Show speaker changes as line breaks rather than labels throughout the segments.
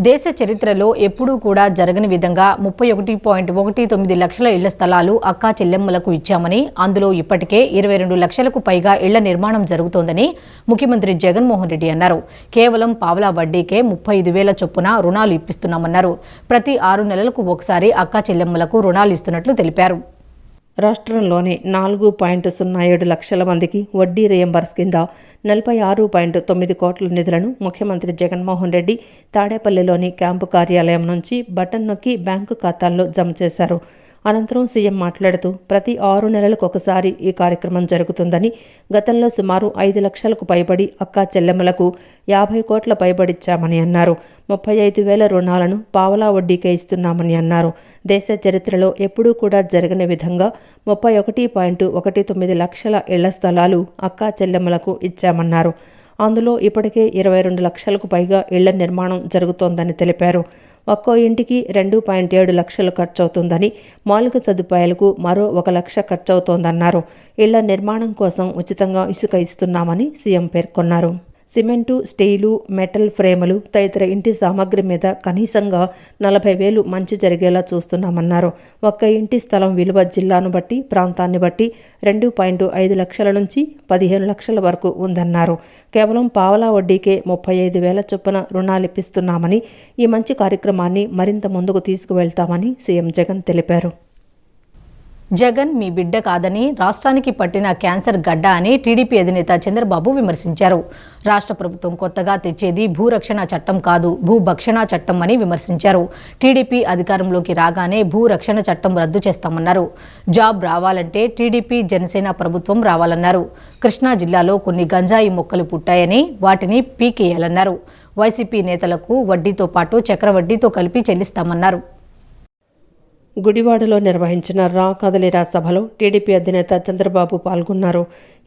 దేశ చరిత్రలో ఎప్పుడూ కూడా జరగని విధంగా 31.19 లక్షల ఇళ్ల స్థలాలు అక్కా చెల్లెమ్మలకు ఇచ్చామని, అందులో ఇప్పటికే 22 లక్షలకు పైగా ఇళ్ల నిర్మాణం జరుగుతోందని ముఖ్యమంత్రి జగన్మోహన్ రెడ్డి అన్నారు. కేవలం పావలా వడ్డీకే 35,000 చొప్పున రుణాలు ఇప్పిస్తున్నామన్నారు. ప్రతి 6 నెలలకు ఒకసారి అక్కా చెల్లెమ్మలకు రుణాలు ఇస్తున్నట్లు తెలిపారు.
రాష్ట్రంలోని 4.07 లక్షల మందికి వడ్డీ రియంబర్స్ కింద 46.9 కోట్ల నిధులను ముఖ్యమంత్రి జగన్మోహన్ రెడ్డి తాడేపల్లిలోని క్యాంపు కార్యాలయం నుంచి బటన్ నొక్కి బ్యాంకు ఖాతాల్లో జమ చేశారు. అనంతరం సీఎం మాట్లాడుతూ ప్రతి 6 నెలలకు ఒకసారి ఈ కార్యక్రమం జరుగుతుందని, గతంలో సుమారు 5 లక్షలకు పైబడి అక్కా చెల్లెమ్మలకు 50 కోట్ల పైబడిచ్చామని అన్నారు. 35,000 రుణాలను పావలా వడ్డీకే ఇస్తున్నామని అన్నారు. దేశ చరిత్రలో ఎప్పుడూ కూడా జరగని విధంగా 31.19 లక్షల ఇళ్ల స్థలాలు అక్కా చెల్లెమ్మలకు ఇచ్చామన్నారు. అందులో ఇప్పటికే 22 లక్షలకు పైగా ఇళ్ల నిర్మాణం జరుగుతోందని తెలిపారు. ఒక్కో ఇంటికి 2.7 లక్షలు ఖర్చవుతుందని, మౌలిక సదుపాయాలకు మరో 1 లక్ష ఖర్చవుతోందన్నారు. ఇళ్ల నిర్మాణం కోసం ఉచితంగా ఇసుక ఇస్తున్నామని సీఎం పేర్కొన్నారు. సిమెంటు, స్టీలు, మెటల్ ఫ్రేములు తదితర ఇంటి సామాగ్రి మీద కనీసంగా 40,000 మంచి జరిగేలా చూస్తున్నామన్నారు. ఒక్క ఇంటి స్థలం విలువ జిల్లాను బట్టి, ప్రాంతాన్ని బట్టి 2.5 లక్షల నుంచి 15 లక్షల వరకు ఉందన్నారు. కేవలం పావలా వడ్డీకే 35,000 చొప్పున రుణాలిప్పిస్తున్నామని, ఈ మంచి కార్యక్రమాన్ని మరింత ముందుకు తీసుకువెళ్తామని సీఎం జగన్ తెలిపారు.
జగన్ మీ బిడ్డ కాదని, రాష్ట్రానికి పట్టిన క్యాన్సర్ గడ్డ అని టీడీపీ అధినేత చంద్రబాబు విమర్శించారు. రాష్ట్ర ప్రభుత్వం కొత్తగా తెచ్చేది భూరక్షణ చట్టం కాదు, భూభక్షణ చట్టం అని విమర్శించారు. టీడీపీ అధికారంలోకి రాగానే భూరక్షణ చట్టం రద్దు చేస్తామన్నారు. జాబ్ రావాలంటే టీడీపీ జనసేన ప్రభుత్వం రావాలన్నారు. కృష్ణా జిల్లాలో కొన్ని గంజాయి మొక్కలు పుట్టాయని, వాటిని పీకేయాలన్నారు. వైసీపీ నేతలకు వడ్డీతో పాటు చక్రవడ్డీతో కలిపి చెల్లిస్తామన్నారు.
గుడివాడలో నిర్వహించిన రా కదలిరా సభలో టీడీపీ అధినేత చంద్రబాబు పాల్గొన్నారు.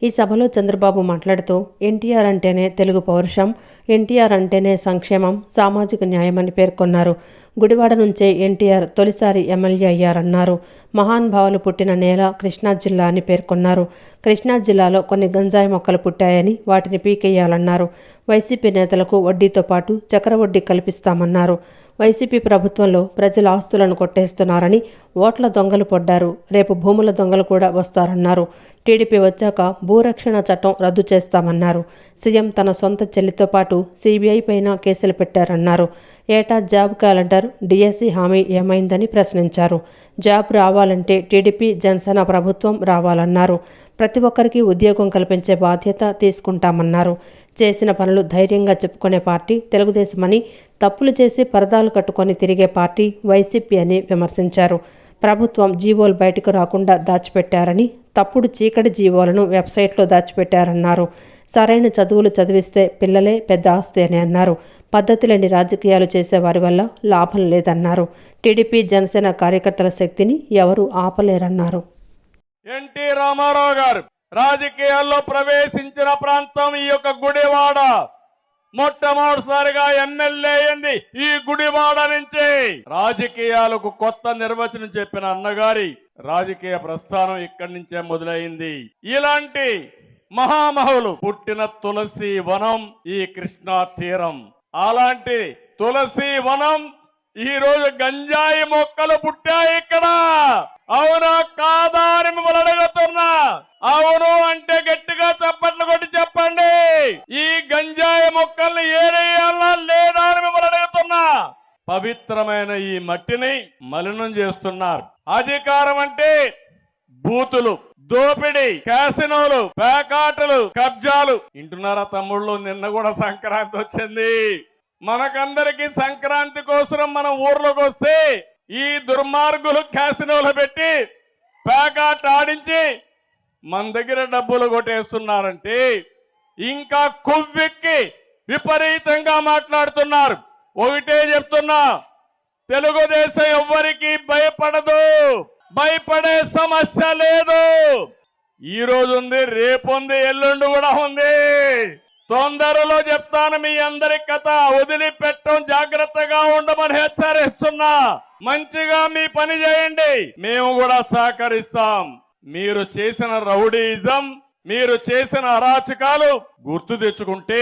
ఈ సభలో చంద్రబాబు మాట్లాడుతూ ఎన్టీఆర్ అంటేనే తెలుగు పౌరుషం, ఎన్టీఆర్ అంటేనే సంక్షేమం, సామాజిక న్యాయం అని పేర్కొన్నారు. గుడివాడ నుంచే ఎన్టీఆర్ తొలిసారి ఎమ్మెల్యే అయ్యారన్నారు. మహానుభావులు పుట్టిన నేల కృష్ణా జిల్లా అని పేర్కొన్నారు. కృష్ణా జిల్లాలో కొన్ని గంజాయి మొక్కలు పుట్టాయని, వాటిని పీకేయాలన్నారు. వైసీపీ నేతలకు వడ్డీతో పాటు చక్రవడ్డీ కల్పిస్తామన్నారు. వైసీపీ ప్రభుత్వంలో ప్రజల ఆస్తులను కొట్టేస్తున్నారని, ఓట్ల దొంగలు పడ్డారు, రేపు భూముల దొంగలు కూడా వస్తారన్నారు. టీడీపీ వచ్చాక భూరక్షణ చట్టం రద్దు చేస్తామన్నారు. సీఎం తన సొంత చెల్లితో పాటు సిబిఐ పైన కేసులు పెట్టారన్నారు. ఏటా జాబ్ క్యాలెండర్, డిఎస్సి హామీ ఏమైందని ప్రశ్నించారు. జాబ్ రావాలంటే టీడీపీ జనసేన ప్రభుత్వం రావాలన్నారు. ప్రతి ఒక్కరికి ఉద్యోగం కల్పించే బాధ్యత తీసుకుంటామన్నారు. చేసిన పనులు ధైర్యంగా చెప్పుకునే పార్టీ తెలుగుదేశమని, తప్పులు చేసి పరదాలు కట్టుకొని తిరిగే పార్టీ వైసీపీ అని విమర్శించారు. ప్రభుత్వం జీవోలు బయటకు రాకుండా దాచిపెట్టారని, తప్పుడు చీకటి జీవోలను వెబ్సైట్లో దాచిపెట్టారన్నారు. సరైన చదువులు చదివిస్తే పిల్లలే పెద్ద ఆస్తి అని అన్నారు. పద్ధతి లేని రాజకీయాలు చేసే వారి వల్ల లాభం లేదన్నారు. టీడీపీ జనసేన కార్యకర్తల శక్తిని ఎవరూ ఆపలేరన్నారు.
ఎన్టీ రామారావు గారు రాజకీయాల్లో ప్రవేశించిన ప్రాంతం ఈ యొక్క గుడివాడ. మొట్టమొదటిసారిగా ఎమ్మెల్యే అయింది ఈ గుడివాడ నుంచి. రాజకీయాలకు కొత్త నిర్వచనం చెప్పిన అన్నగారి రాజకీయ ప్రస్థానం ఇక్కడి నుంచే మొదలైంది. ఇలాంటి మహామహులు పుట్టిన తులసి వనం ఈ కృష్ణా తీరం. అలాంటి తులసి వనం ఈ రోజు గంజాయి మొక్కలు పుట్టాయి ఇక్కడ. అవునా కాదా అని మిమ్మల్ని అడుగుతున్నా. అవును అంటే గట్టిగా చప్పట్లు కొట్టి చెప్పండి. ఈ గంజాయి మొక్కల్ని ఏరేయాలా లేదా అని మిమ్మల్ని అడుగుతున్నా. పవిత్రమైన ఈ మట్టిని మలినం చేస్తున్నారు. అధికారం అంటే బూతులు, దోపిడీ, క్యాసినోలు, పేకాటలు, కబ్జాలు. వింటున్నారా తమ్ముళ్ళు? నిన్న కూడా సంక్రాంతి వచ్చింది. మనకందరికి సంక్రాంతి కోసం మనం ఊర్లోకి వస్తే ఈ దుర్మార్గులు క్యాసినోలు పెట్టి పేకాట ఆడించి మన దగ్గర డబ్బులు కొట్టేస్తున్నారంటే ఇంకా కొవ్వెక్కి విపరీతంగా మాట్లాడుతున్నారు. ఒకటే చెప్తున్నా, తెలుగుదేశం ఎవ్వరికి భయపడదు, భయపడే సమస్య లేదు. ఈ రోజు ఉంది, రేపు ఉంది, ఎల్లుండి కూడా ఉంది. తొందరలో చెప్తాను మీ అందరి కథ. వదిలిపెట్టం, జాగ్రత్తగా ఉండమని హెచ్చరిస్తున్నా. మంచిగా మీ పని చేయండి, మేము కూడా సహకరిస్తాం. మీరు చేసిన రౌడీయిజం, మీరు చేసిన అరాచకాలు గుర్తు తెచ్చుకుంటే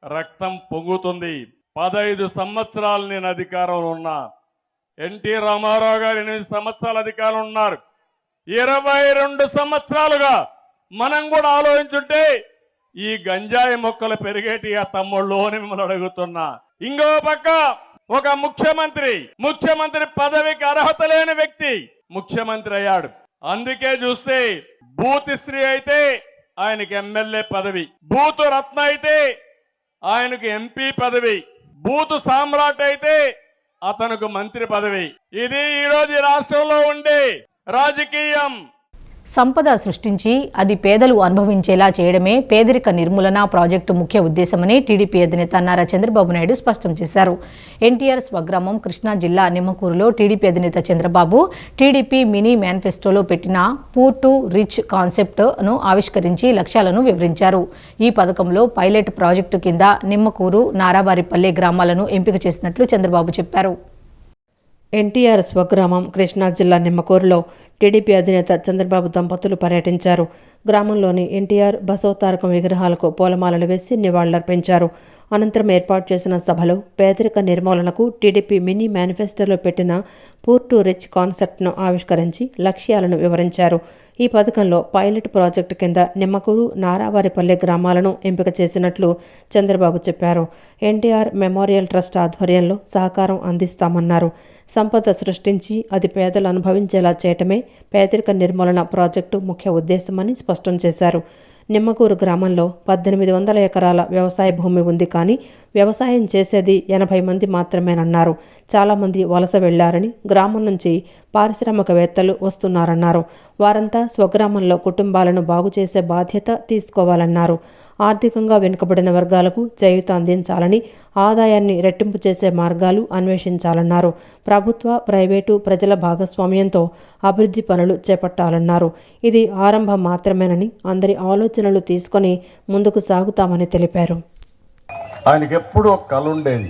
రక్తం పొంగుతుంది. 15 సంవత్సరాలు నేను అధికారంలో ఉన్నా. ఎన్టీ రామారావు గారు 8 సంవత్సరాల అధికారంలో ఉన్నారు. 22 సంవత్సరాలుగా మనం కూడా ఆలోచించుంటే ఈ గంజాయి మొక్కలు పెరిగేటి ఆ తమ్ముళ్ళు అని మిమ్మల్ని అడుగుతున్నా. ఇంకో పక్క ఒక ముఖ్యమంత్రి పదవికి అర్హత లేని వ్యక్తి ముఖ్యమంత్రి అయ్యాడు. అందుకే చూస్తే బూత్ స్త్రీ అయితే ఆయనకి ఎమ్మెల్యే పదవి, బూత్ రత్న అయితే ఆయనకు ఎంపీ పదవి, బూత్ సామ్రాట్ అయితే అతనికి మంత్రి పదవి. ఇది ఈరోజు రాష్ట్రంలో ఉండే రాజకీయం.
సంపద సృష్టించి అది పేదలు అనుభవించేలా చేయడమే పేదరిక నిర్మూలన ప్రాజెక్టు ముఖ్య ఉద్దేశమని టీడీపీ అధినేత నారా చంద్రబాబు నాయుడు స్పష్టం చేశారు. ఎన్టీఆర్ స్వగ్రామం కృష్ణా జిల్లా నిమ్మకూరులో టీడీపీ అధినేత చంద్రబాబు టీడీపీ మినీ మేనిఫెస్టోలో పెట్టిన పూర్ టు రిచ్ కాన్సెప్ట్ను ఆవిష్కరించి లక్ష్యాలను వివరించారు. ఈ పథకంలో పైలట్ ప్రాజెక్టు కింద నిమ్మకూరు, నారావారిపల్లె గ్రామాలను ఎంపిక చేసినట్లు చంద్రబాబు చెప్పారు.
ఎన్టీఆర్ స్వగ్రామం కృష్ణా జిల్లా నిమ్మకూరులో టీడీపీ అధినేత చంద్రబాబు దంపతులు పర్యటించారు. గ్రామంలోని ఎన్టీఆర్ బసవతారకం విగ్రహాలకు పూలమాలలు వేసి నివాళులర్పించారు. అనంతరం ఏర్పాటు చేసిన సభలో పేదరిక నిర్మూలనకు టీడీపీ మినీ మేనిఫెస్టోలో పెట్టిన పూర్ టు రిచ్ కాన్సెప్ట్ను ఆవిష్కరించి లక్ష్యాలను వివరించారు. ఈ పథకంలో పైలట్ ప్రాజెక్టు కింద నిమ్మకూరు, నారావారిపల్లె గ్రామాలను ఎంపిక చేసినట్లు చంద్రబాబు చెప్పారు. ఎన్టీఆర్ మెమోరియల్ ట్రస్ట్ ఆధ్వర్యంలో సహకారం అందిస్తామన్నారు. సంపద సృష్టించి అది పేదలు అనుభవించేలా చేయటమే పేదరిక నిర్మూలన ప్రాజెక్టు ముఖ్య ఉద్దేశమని స్పష్టం చేశారు. నిమ్మకూరు గ్రామంలో 1800 ఎకరాల వ్యవసాయ భూమి ఉంది, కానీ వ్యవసాయం చేసేది 80 మంది మాత్రమేనన్నారు. చాలామంది వలస వెళ్లారని, గ్రామం నుంచి పారిశ్రామికవేత్తలు వస్తున్నారన్నారు. వారంతా స్వగ్రామంలో కుటుంబాలను బాగు చేసే బాధ్యత తీసుకోవాలన్నారు. ఆర్థికంగా వెనుకబడిన వర్గాలకు చేయూత అందించాలని, ఆదాయాన్ని రెట్టింపు చేసే మార్గాలు అన్వేషించాలన్నారు. ప్రభుత్వ, ప్రైవేటు, ప్రజల భాగస్వామ్యంతో అభివృద్ధి పనులు చేపట్టాలన్నారు. ఇది ఆరంభం మాత్రమేనని, అందరి ఆలోచనలు తీసుకొని ముందుకు సాగుతామని తెలిపారు.
ఆయనకి ఎప్పుడు ఒక కళ ఉండేది,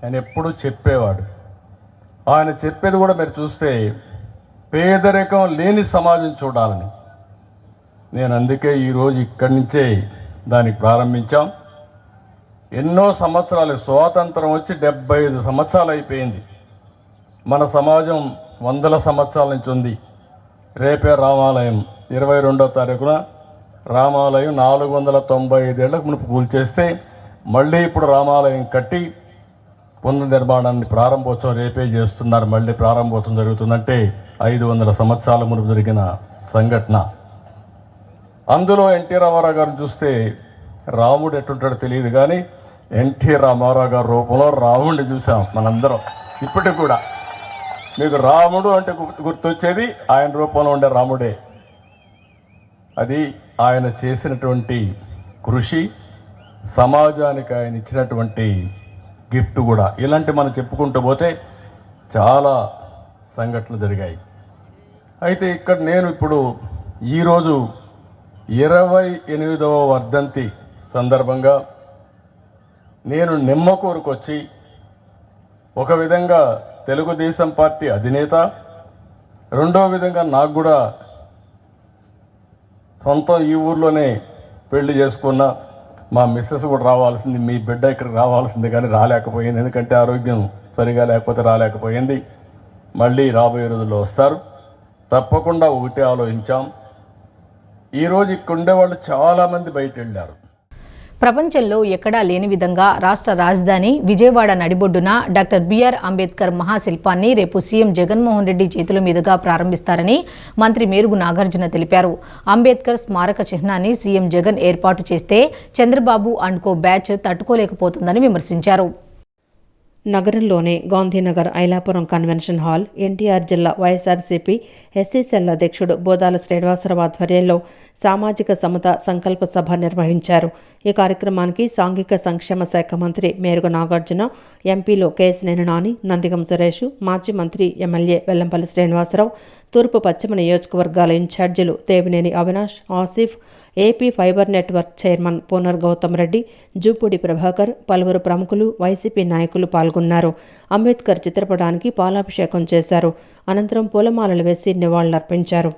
ఆయన ఎప్పుడు చెప్పేవాడు. ఆయన చెప్పేది కూడా మీరు చూస్తే పేదరికం లేని సమాజం చూడాలని. నేను అందుకే ఈరోజు ఇక్కడి నుంచే దానికి ప్రారంభించాం. ఎన్నో సంవత్సరాలు, స్వాతంత్రం వచ్చి 75 సంవత్సరాలు అయిపోయింది. మన సమాజం 100 సంవత్సరాల నుంచి ఉంది. రేపే రామాలయం 22వ తారీఖున రామాలయం 495 ఏళ్లకు మునుపు కూల్చేస్తే మళ్ళీ ఇప్పుడు రామాలయం కట్టి పునర్నిర్మాణాన్ని ప్రారంభోత్సవం రేపే చేస్తున్నారు. మళ్ళీ ప్రారంభోత్సవం జరుగుతుందంటే 500 సంవత్సరాల మునుపు జరిగిన సంఘటన. అందులో ఎన్టీ రామారావు గారిని చూస్తే రాముడు ఎట్టుంటాడో తెలియదు, కానీ ఎన్టీ రామారావు గారి రూపంలో రాముడిని చూసాం మనందరం. ఇప్పటికి కూడా మీకు రాముడు అంటే గుర్తొచ్చేది ఆయన రూపంలో ఉండే రాముడే. అది ఆయన చేసినటువంటి కృషి, సమాజానికి ఆయన ఇచ్చినటువంటి గిఫ్ట్ కూడా. ఇలాంటి మనం చెప్పుకుంటూ పోతే చాలా సంఘటనలు జరిగాయి. అయితే ఇక్కడ నేను ఇప్పుడు ఈరోజు 28వ వర్ధంతి సందర్భంగా నేను నిమ్మకూరుకు వచ్చి ఒక విధంగా తెలుగుదేశం పార్టీ అధినేత, రెండో విధంగా నాకు కూడా సొంతం ఈ ఊర్లోనే పెళ్లి చేసుకున్న మా మిస్సెస్ కూడా రావాల్సింది, మీ బిడ్డ ఇక్కడికి రావాల్సింది, కానీ రాలేకపోయింది. ఎందుకంటే ఆరోగ్యం సరిగా లేకపోతే రాలేకపోయింది. మళ్ళీ రాబోయే రోజుల్లో వస్తారు. తప్పకుండా ఒకటే ఆలోచించాం. ఈరోజు ఇక్కడ ఉండేవాళ్ళు చాలామంది బయట వెళ్ళారు.
ప్రపంచంలో ఎక్కడా లేని విధంగా రాష్ట్ర రాజధాని విజయవాడ నడిబొడ్డున డాక్టర్ బిఆర్ అంబేద్కర్ మహాశిల్పాన్ని రేపు సీఎం జగన్మోహన్ రెడ్డి చేతుల మీదుగా ప్రారంభిస్తారని మంత్రి మేరుగు నాగార్జున తెలిపారు. అంబేద్కర్ స్మారక చిహ్నాన్ని సీఎం జగన్ ఏర్పాటు చేస్తే చంద్రబాబు అండ్ కో బ్యాచ్ తట్టుకోలేకపోతుందని విమర్శించారు.
నగరంలోని గాంధీనగర్ ఐలాపురం కన్వెన్షన్ హాల్, ఎన్టీఆర్ జిల్లా వైఎస్ఆర్సీపీ ఎస్సీ సెల్ అధ్యక్షుడు బోదాల శ్రీనివాసరావు ఆధ్వర్యంలో సామాజిక సమత సంకల్ప సభ నిర్వహించారు. ఈ కార్యక్రమానికి సాంఘిక సంక్షేమ శాఖ మంత్రి మేరుగు నాగార్జున, ఎంపీలు కేశినేని నాని, నందిగం సురేష్, మాజీ మంత్రి ఎమ్మెల్యే వెల్లంపల్లి శ్రీనివాసరావు, తూర్పు పశ్చిమ నియోజకవర్గాల ఇన్ఛార్జీలు Devineni Avinash, Asif, AP fiber network chairman Poonur Gautam Reddy, Jupudi Prabhakar, పలువురు ప్రముఖులు, వైసీపీ నాయకులు పాల్గొన్నారు. అంబేద్కర్ చిత్రపటానికి పాలాభిషేకం చేశారు. అనంతరం పూలమాలలు వేసి నివాళులర్పించారు.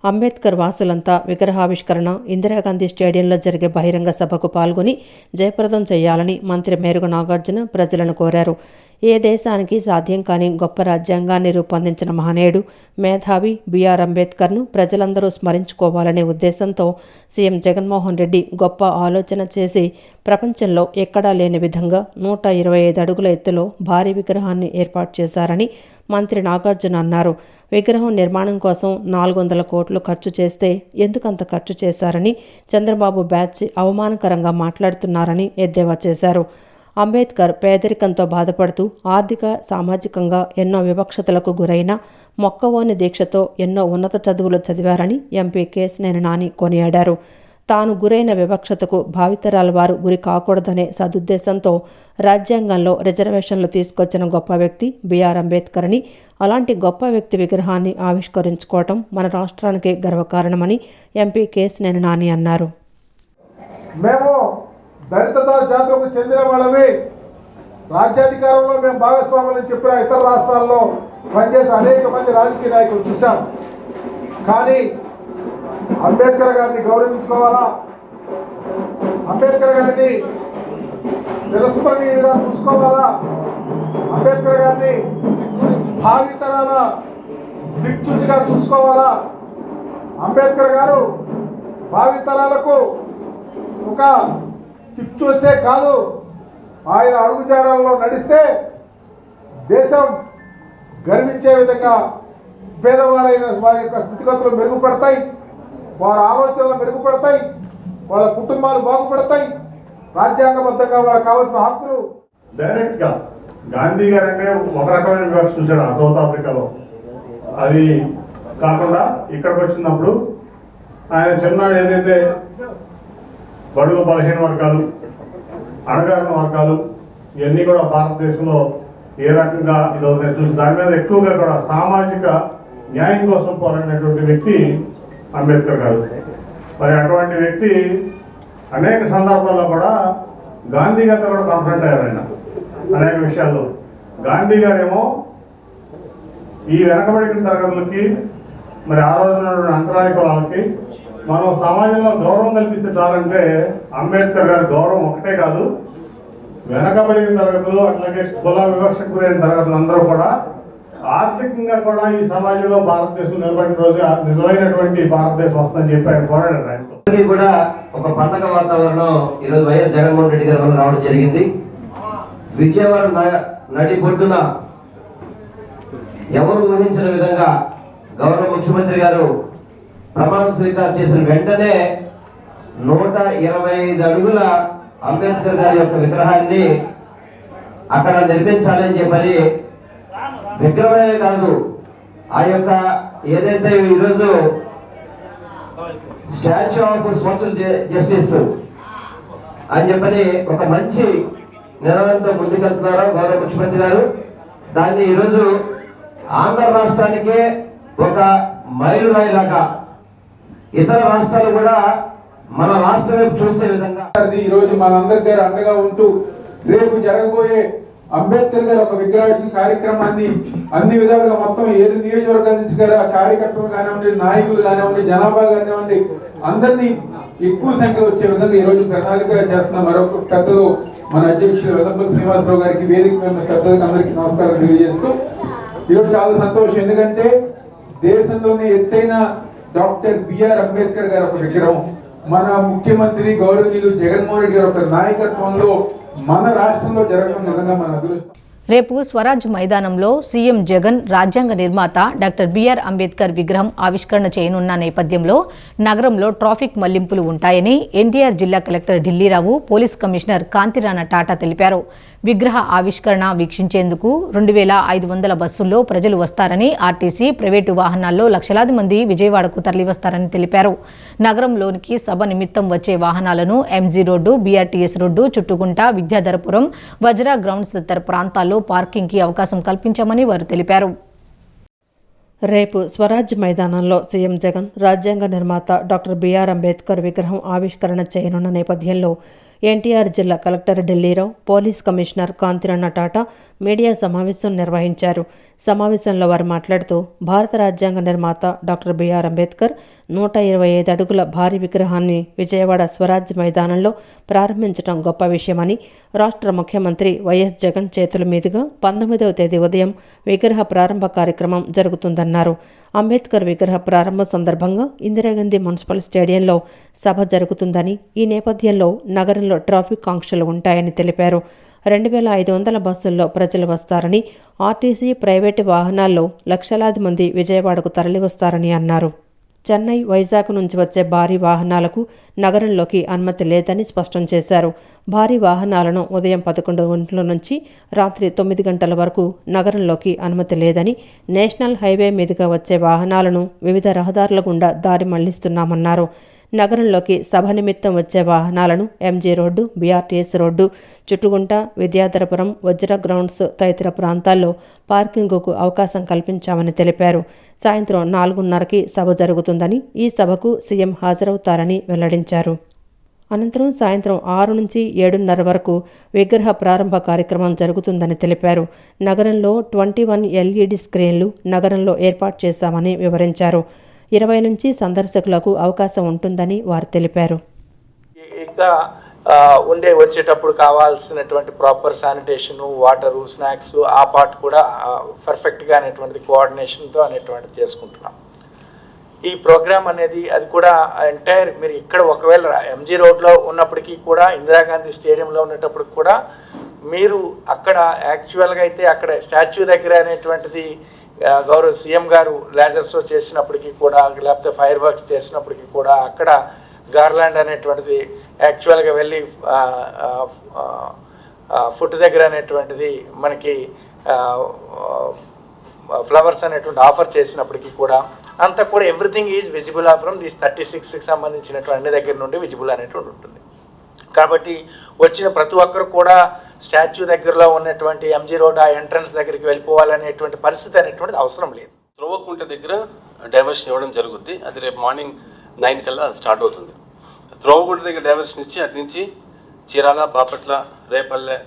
అంబేద్కర్ వాసులంతా విగ్రహావిష్కరణ ఇందిరాగాంధీ స్టేడియంలో జరిగే బహిరంగ సభకు పాల్గొని జయప్రదం చేయాలని మంత్రి మేరుగు నాగార్జున ప్రజలను కోరారు. ఏ దేశానికి సాధ్యం కాని గొప్ప రాజ్యాంగాన్ని రూపొందించిన మహనీయుడు, మేధావి బిఆర్ అంబేద్కర్ను ప్రజలందరూ స్మరించుకోవాలనే ఉద్దేశంతో సీఎం జగన్మోహన్ రెడ్డి గొప్ప ఆలోచన చేసి ప్రపంచంలో ఎక్కడా లేని విధంగా 125 అడుగుల ఎత్తులో భారీ విగ్రహాన్ని ఏర్పాటు చేశారని మంత్రి నాగార్జున అన్నారు. విగ్రహం నిర్మాణం కోసం 400 కోట్లు ఖర్చు చేస్తే ఎందుకంత ఖర్చు చేశారని, చంద్రబాబు బ్యాచ్ అవమానకరంగా మాట్లాడుతున్నారని ఎద్దేవా చేశారు. అంబేద్కర్ పేదరికంతో బాధపడుతూ ఆర్థిక సామాజికంగా ఎన్నో వివక్షతలకు గురైన మొక్కవోని దీక్షతో ఎన్నో ఉన్నత చదువులు చదివారని ఎంపీ కేశినేని నాని కొనియాడారు. తాను గురైన వివక్షతకు భావితరాల వారు గురి కాకూడదనే సదుద్దేశంతో రాజ్యాంగంలో రిజర్వేషన్లు తీసుకొచ్చిన గొప్ప వ్యక్తి బిఆర్ అంబేద్కర్ అని, అలాంటి గొప్ప వ్యక్తి విగ్రహాన్ని ఆవిష్కరించుకోవటం మన రాష్ట్రానికి గర్వకారణమని ఎంపీ కేశినేని నాని అన్నారు.
మేము దళిత జాతులకు చెందిన వాళ్ళమే, రాజ్యాధికారంలో మేము భాగస్వాములని చెప్పిన ఇతర రాష్ట్రాల్లో పనిచేసిన అనేక మంది రాజకీయ నాయకులు చూశాం. కానీ అంబేద్కర్ గారిని గౌరవించుకోవాలా, అంబేద్కర్ గారిని శిరస్మరణీయుడిగా చూసుకోవాలా, అంబేద్కర్ గారిని భావితరాల దిక్సూచిగా చూసుకోవాలా, అంబేద్కర్ గారు భావితరాలకు ఒక దిక్సూచే కాదు, ఆయన అడుగుజాడల్లో నడిస్తే దేశం గర్వించే విధంగా పేదవారైన వారి యొక్క స్థితిగతులు మెరుగుపడతాయి, వారి ఆలోచనలు మెరుగుపడతాయి, వాళ్ళ కుటుంబాలు బాగుపడతాయి, రాజ్యాంగబద్ధంగా వాళ్ళకి కావాల్సిన హక్కులు.
డైరెక్ట్గా గాంధీ గారు అంటే ఒక రకమైన వివక్ష చూశాడు సౌత్ ఆఫ్రికాలో. అది కాకుండా ఇక్కడికి వచ్చినప్పుడు ఆయన చిన్నాడు ఏదైతే బడుగు బలహీన వర్గాలు, అణగారిన వర్గాలు ఇవన్నీ కూడా భారతదేశంలో ఏ రకంగా ఇదో నేను చూసి దాని మీద ఎక్కువగా కూడా సామాజిక న్యాయం కోసం పోరాడినటువంటి వ్యక్తి అంబేద్కర్ గారు. మరి అటువంటి వ్యక్తి అనేక సందర్భాల్లో కూడా గాంధీ గారితో కూడా కాన్ఫరెంట్ అయ్యారు ఆయన అనేక విషయాల్లో. గాంధీ గారేమో ఈ వెనకబడిన తరగతులకి మరి ఆ రోజున అంతరానిక వాళ్ళకి మనం సమాజంలో గౌరవం కల్పిస్తే చాలంటే అంబేద్కర్ గారి గౌరవం ఒకటే కాదు, వెనకబడిన తరగతులు అట్లాగే కుల వివక్షకు గురైన తరగతులు అందరూ కూడా ఆర్థికంగా కూడా ఈ సమాజంలో భారతదేశం నిలబడిన రోజు నిజమైనటువంటి భారతదేశం వస్తుందని చెప్పి ఆయన పోరాడారు. ఆయనతో
కూడా ఒక పండగ వాతావరణం ఈరోజు వైఎస్ జగన్మోహన్ రెడ్డి గారి వల్ల రావడం జరిగింది. విజయవాడ నడిబొడ్డున ఎవరు ఊహించిన విధంగా గౌరవ ముఖ్యమంత్రి గారు ప్రమాణ స్వీకారం చేసిన వెంటనే 125 అడుగుల అంబేద్కర్ గారి యొక్క విగ్రహాన్ని అక్కడ నిర్మించాలని చెప్పని, విగ్రహమే కాదు ఆ యొక్క ఏదైతే ఈరోజు స్టాచ్యూ ఆఫ్ సోషల్ జస్టిస్ అని చెప్పని ఒక మంచి నినాదంతో ముందుకెళ్తున్నారో గౌరవ ముఖ్యమంత్రి గారు, దాన్ని ఈరోజు ఆంధ్ర రాష్ట్రానికే ఒక మైలురాయిలాగా ఇతర రాష్ట్రాలు కూడా మన రాష్ట్రం వైపు చూసే విధంగా
ఈ రోజు మనందరి దగ్గర అండగా ఉంటూ రేపు జరగబోయే అంబేద్కర్ గారు ఒక విగ్రహావిష్కరణ కార్యక్రమాన్ని అన్ని విధాలుగా మొత్తం 7 నియోజకవర్గాల నుంచి కార్యకర్తలు కానివ్వండి, నాయకులు కానివ్వండి, జనాభా కానివ్వండి, అందరినీ ఎక్కువ సంఖ్యలో వచ్చే విధంగా ఈ రోజు ప్రణాళిక చేస్తున్న మరొక పెద్దలు మన అధ్యక్షులు వెల్లంపల్లి శ్రీనివాసరావు గారికి, వేదిక మీద పెద్దలకు అందరికీ నమస్కారం తెలియజేస్తూ ఈరోజు చాలా సంతోషం. ఎందుకంటే దేశంలోనే ఎత్తైన డాక్టర్ బిఆర్ అంబేద్కర్ గారు ఒక విగ్రహం మన ముఖ్యమంత్రి గౌరవనీయులు జగన్మోహన్ రెడ్డి గారి ఒక నాయకత్వంలో మన రాష్ట్రంలో జరగడం నిజంగా మన అదృష్టం.
రేపు స్వరాజ్ మైదానంలో సీఎం జగన్ రాజ్యాంగ నిర్మాత డాక్టర్ బిఆర్ అంబేద్కర్ విగ్రహం ఆవిష్కరణ చేయనున్న నేపథ్యంలో నగరంలో ట్రాఫిక్ మళ్లింపులు ఉంటాయని ఎన్టీఆర్ జిల్లా collector Dilli Rao, police commissioner Kanthi Rana Tata తెలిపారు. విగ్రహ ఆవిష్కరణ వీక్షించేందుకు 2500 బస్సుల్లో ప్రజలు వస్తారని, ఆర్టీసీ, ప్రైవేటు వాహనాల్లో లక్షలాది మంది విజయవాడకు తరలివస్తారని తెలిపారు. నగరంలోనికి సభ నిమిత్తం వచ్చే వాహనాలను MG road, BRTS road, Chuttugunta, Vidyadharapuram, Vajra grounds తదితర ప్రాంతాల్లో పార్కింగ్కి అవకాశం కల్పించామని వారు తెలిపారు.
రేపు స్వరాజ్ మైదానంలో సీఎం జగన్ రాజ్యాంగ నిర్మాత డాక్టర్ బిఆర్ అంబేద్కర్ విగ్రహం ఆవిష్కరణ చేయనున్న నేపథ్యంలో ఎన్టీఆర్ జిల్లా collector Dilli Rao, police commissioner Kanthi Rana Tata, media సమావేశం నిర్వహించారు. సమావేశంలో వారు మాట్లాడుతూ భారత రాజ్యాంగ నిర్మాత డాక్టర్ బిఆర్ అంబేద్కర్ 125 అడుగుల భారీ విగ్రహాన్ని విజయవాడ స్వరాజ్య మైదానంలో ప్రారంభించడం గొప్ప విషయమని, రాష్ట్ర ముఖ్యమంత్రి వైఎస్ జగన్ చేతుల మీదుగా 19వ తేదీ ఉదయం విగ్రహ ప్రారంభ కార్యక్రమం జరుగుతుందన్నారు. అంబేద్కర్ విగ్రహ ప్రారంభం సందర్భంగా ఇందిరాగాంధీ మున్సిపల్ స్టేడియంలో సభ జరుగుతుందని, ఈ నేపథ్యంలో నగరంలో ట్రాఫిక్ ఆంక్షలు ఉంటాయని తెలిపారు. 2500 బస్సుల్లో ప్రజలు వస్తారని, ఆర్టీసీ, ప్రైవేటు వాహనాల్లో లక్షలాది మంది విజయవాడకు తరలివస్తారని అన్నారు. చెన్నై, వైజాగ్ నుంచి వచ్చే భారీ వాహనాలకు నగరంలోకి అనుమతి లేదని స్పష్టం చేశారు. భారీ వాహనాలను ఉదయం 11 గంటల నుంచి రాత్రి 9 గంటల వరకు నగరంలోకి అనుమతి లేదని, నేషనల్ హైవే మీదుగా వచ్చే వాహనాలను వివిధ రహదారుల గుండా దారి మళ్లిస్తున్నామన్నారు. నగరంలోకి సభ నిమిత్తం వచ్చే వాహనాలను MG road, BRTS road, Chuttugunta, Vidyadharapuram, వజ్ర గ్రౌండ్స్ తదితర ప్రాంతాల్లో పార్కింగుకు అవకాశం కల్పించామని తెలిపారు. సాయంత్రం 4:30కి సభ జరుగుతుందని, ఈ సభకు సీఎం హాజరవుతారని వెల్లడించారు. అనంతరం సాయంత్రం 6 నుంచి 7:30 వరకు విగ్రహ ప్రారంభ కార్యక్రమం జరుగుతుందని తెలిపారు. నగరంలో 21 LED స్క్రీన్లు నగరంలో ఏర్పాటు చేశామని వివరించారు. 20 నుంచి సందర్శకులకు అవకాశం ఉంటుందని వారు తెలిపారు.
ఇంకా వచ్చేటప్పుడు కావాల్సినటువంటి ప్రాపర్ శానిటేషను, వాటరు, స్నాక్స్ ఆ పార్ట్ కూడా పర్ఫెక్ట్గా అనేటువంటిది కోఆర్డినేషన్తో అనేటువంటిది చేసుకుంటున్నాం. ఈ ప్రోగ్రామ్ అనేది అది కూడా ఎంటైర్ మీరు ఇక్కడ ఒకవేళ ఎంజీ రోడ్లో ఉన్నప్పటికీ కూడా, ఇందిరాగాంధీ స్టేడియంలో ఉన్నప్పటికి కూడా మీరు అక్కడ యాక్చువల్గా అయితే అక్కడ స్టాచ్యూ దగ్గర అనేటువంటిది గౌరవ సీఎం గారు లేజర్ షో చేసినప్పటికీ కూడా, లేకపోతే ఫైర్ వర్క్స్ చేసినప్పటికీ కూడా అక్కడ గార్లాండ్ అనేటువంటిది యాక్చువల్గా వెళ్ళి ఫుట్ దగ్గర అనేటువంటిది మనకి ఫ్లవర్స్ అనేటువంటి ఆఫర్ చేసినప్పటికీ కూడా అంతా కూడా everything is visible from these 36కి సంబంధించినటువంటి అన్ని దగ్గర నుండి విజిబుల్ అనేటువంటి ఉంటుంది. కాబట్టి వచ్చిన ప్రతి ఒక్కరు కూడా స్టాచ్యూ దగ్గరలో ఉన్నటువంటి ఎంజీ రోడ్ ఆ ఎంట్రన్స్ దగ్గరికి వెళ్ళిపోవాలనేటువంటి పరిస్థితి అనేటువంటిది అవసరం లేదు.
త్రోవకుంట దగ్గర డైవర్షన్ ఇవ్వడం జరుగుద్ది. అది రేపు మార్నింగ్ 9 కల్లా స్టార్ట్ అవుతుంది. త్రోవకుంట దగ్గర డైవర్షన్ ఇచ్చి అటు నుంచి చీరాల, బాపట్ల, రేపల్లె,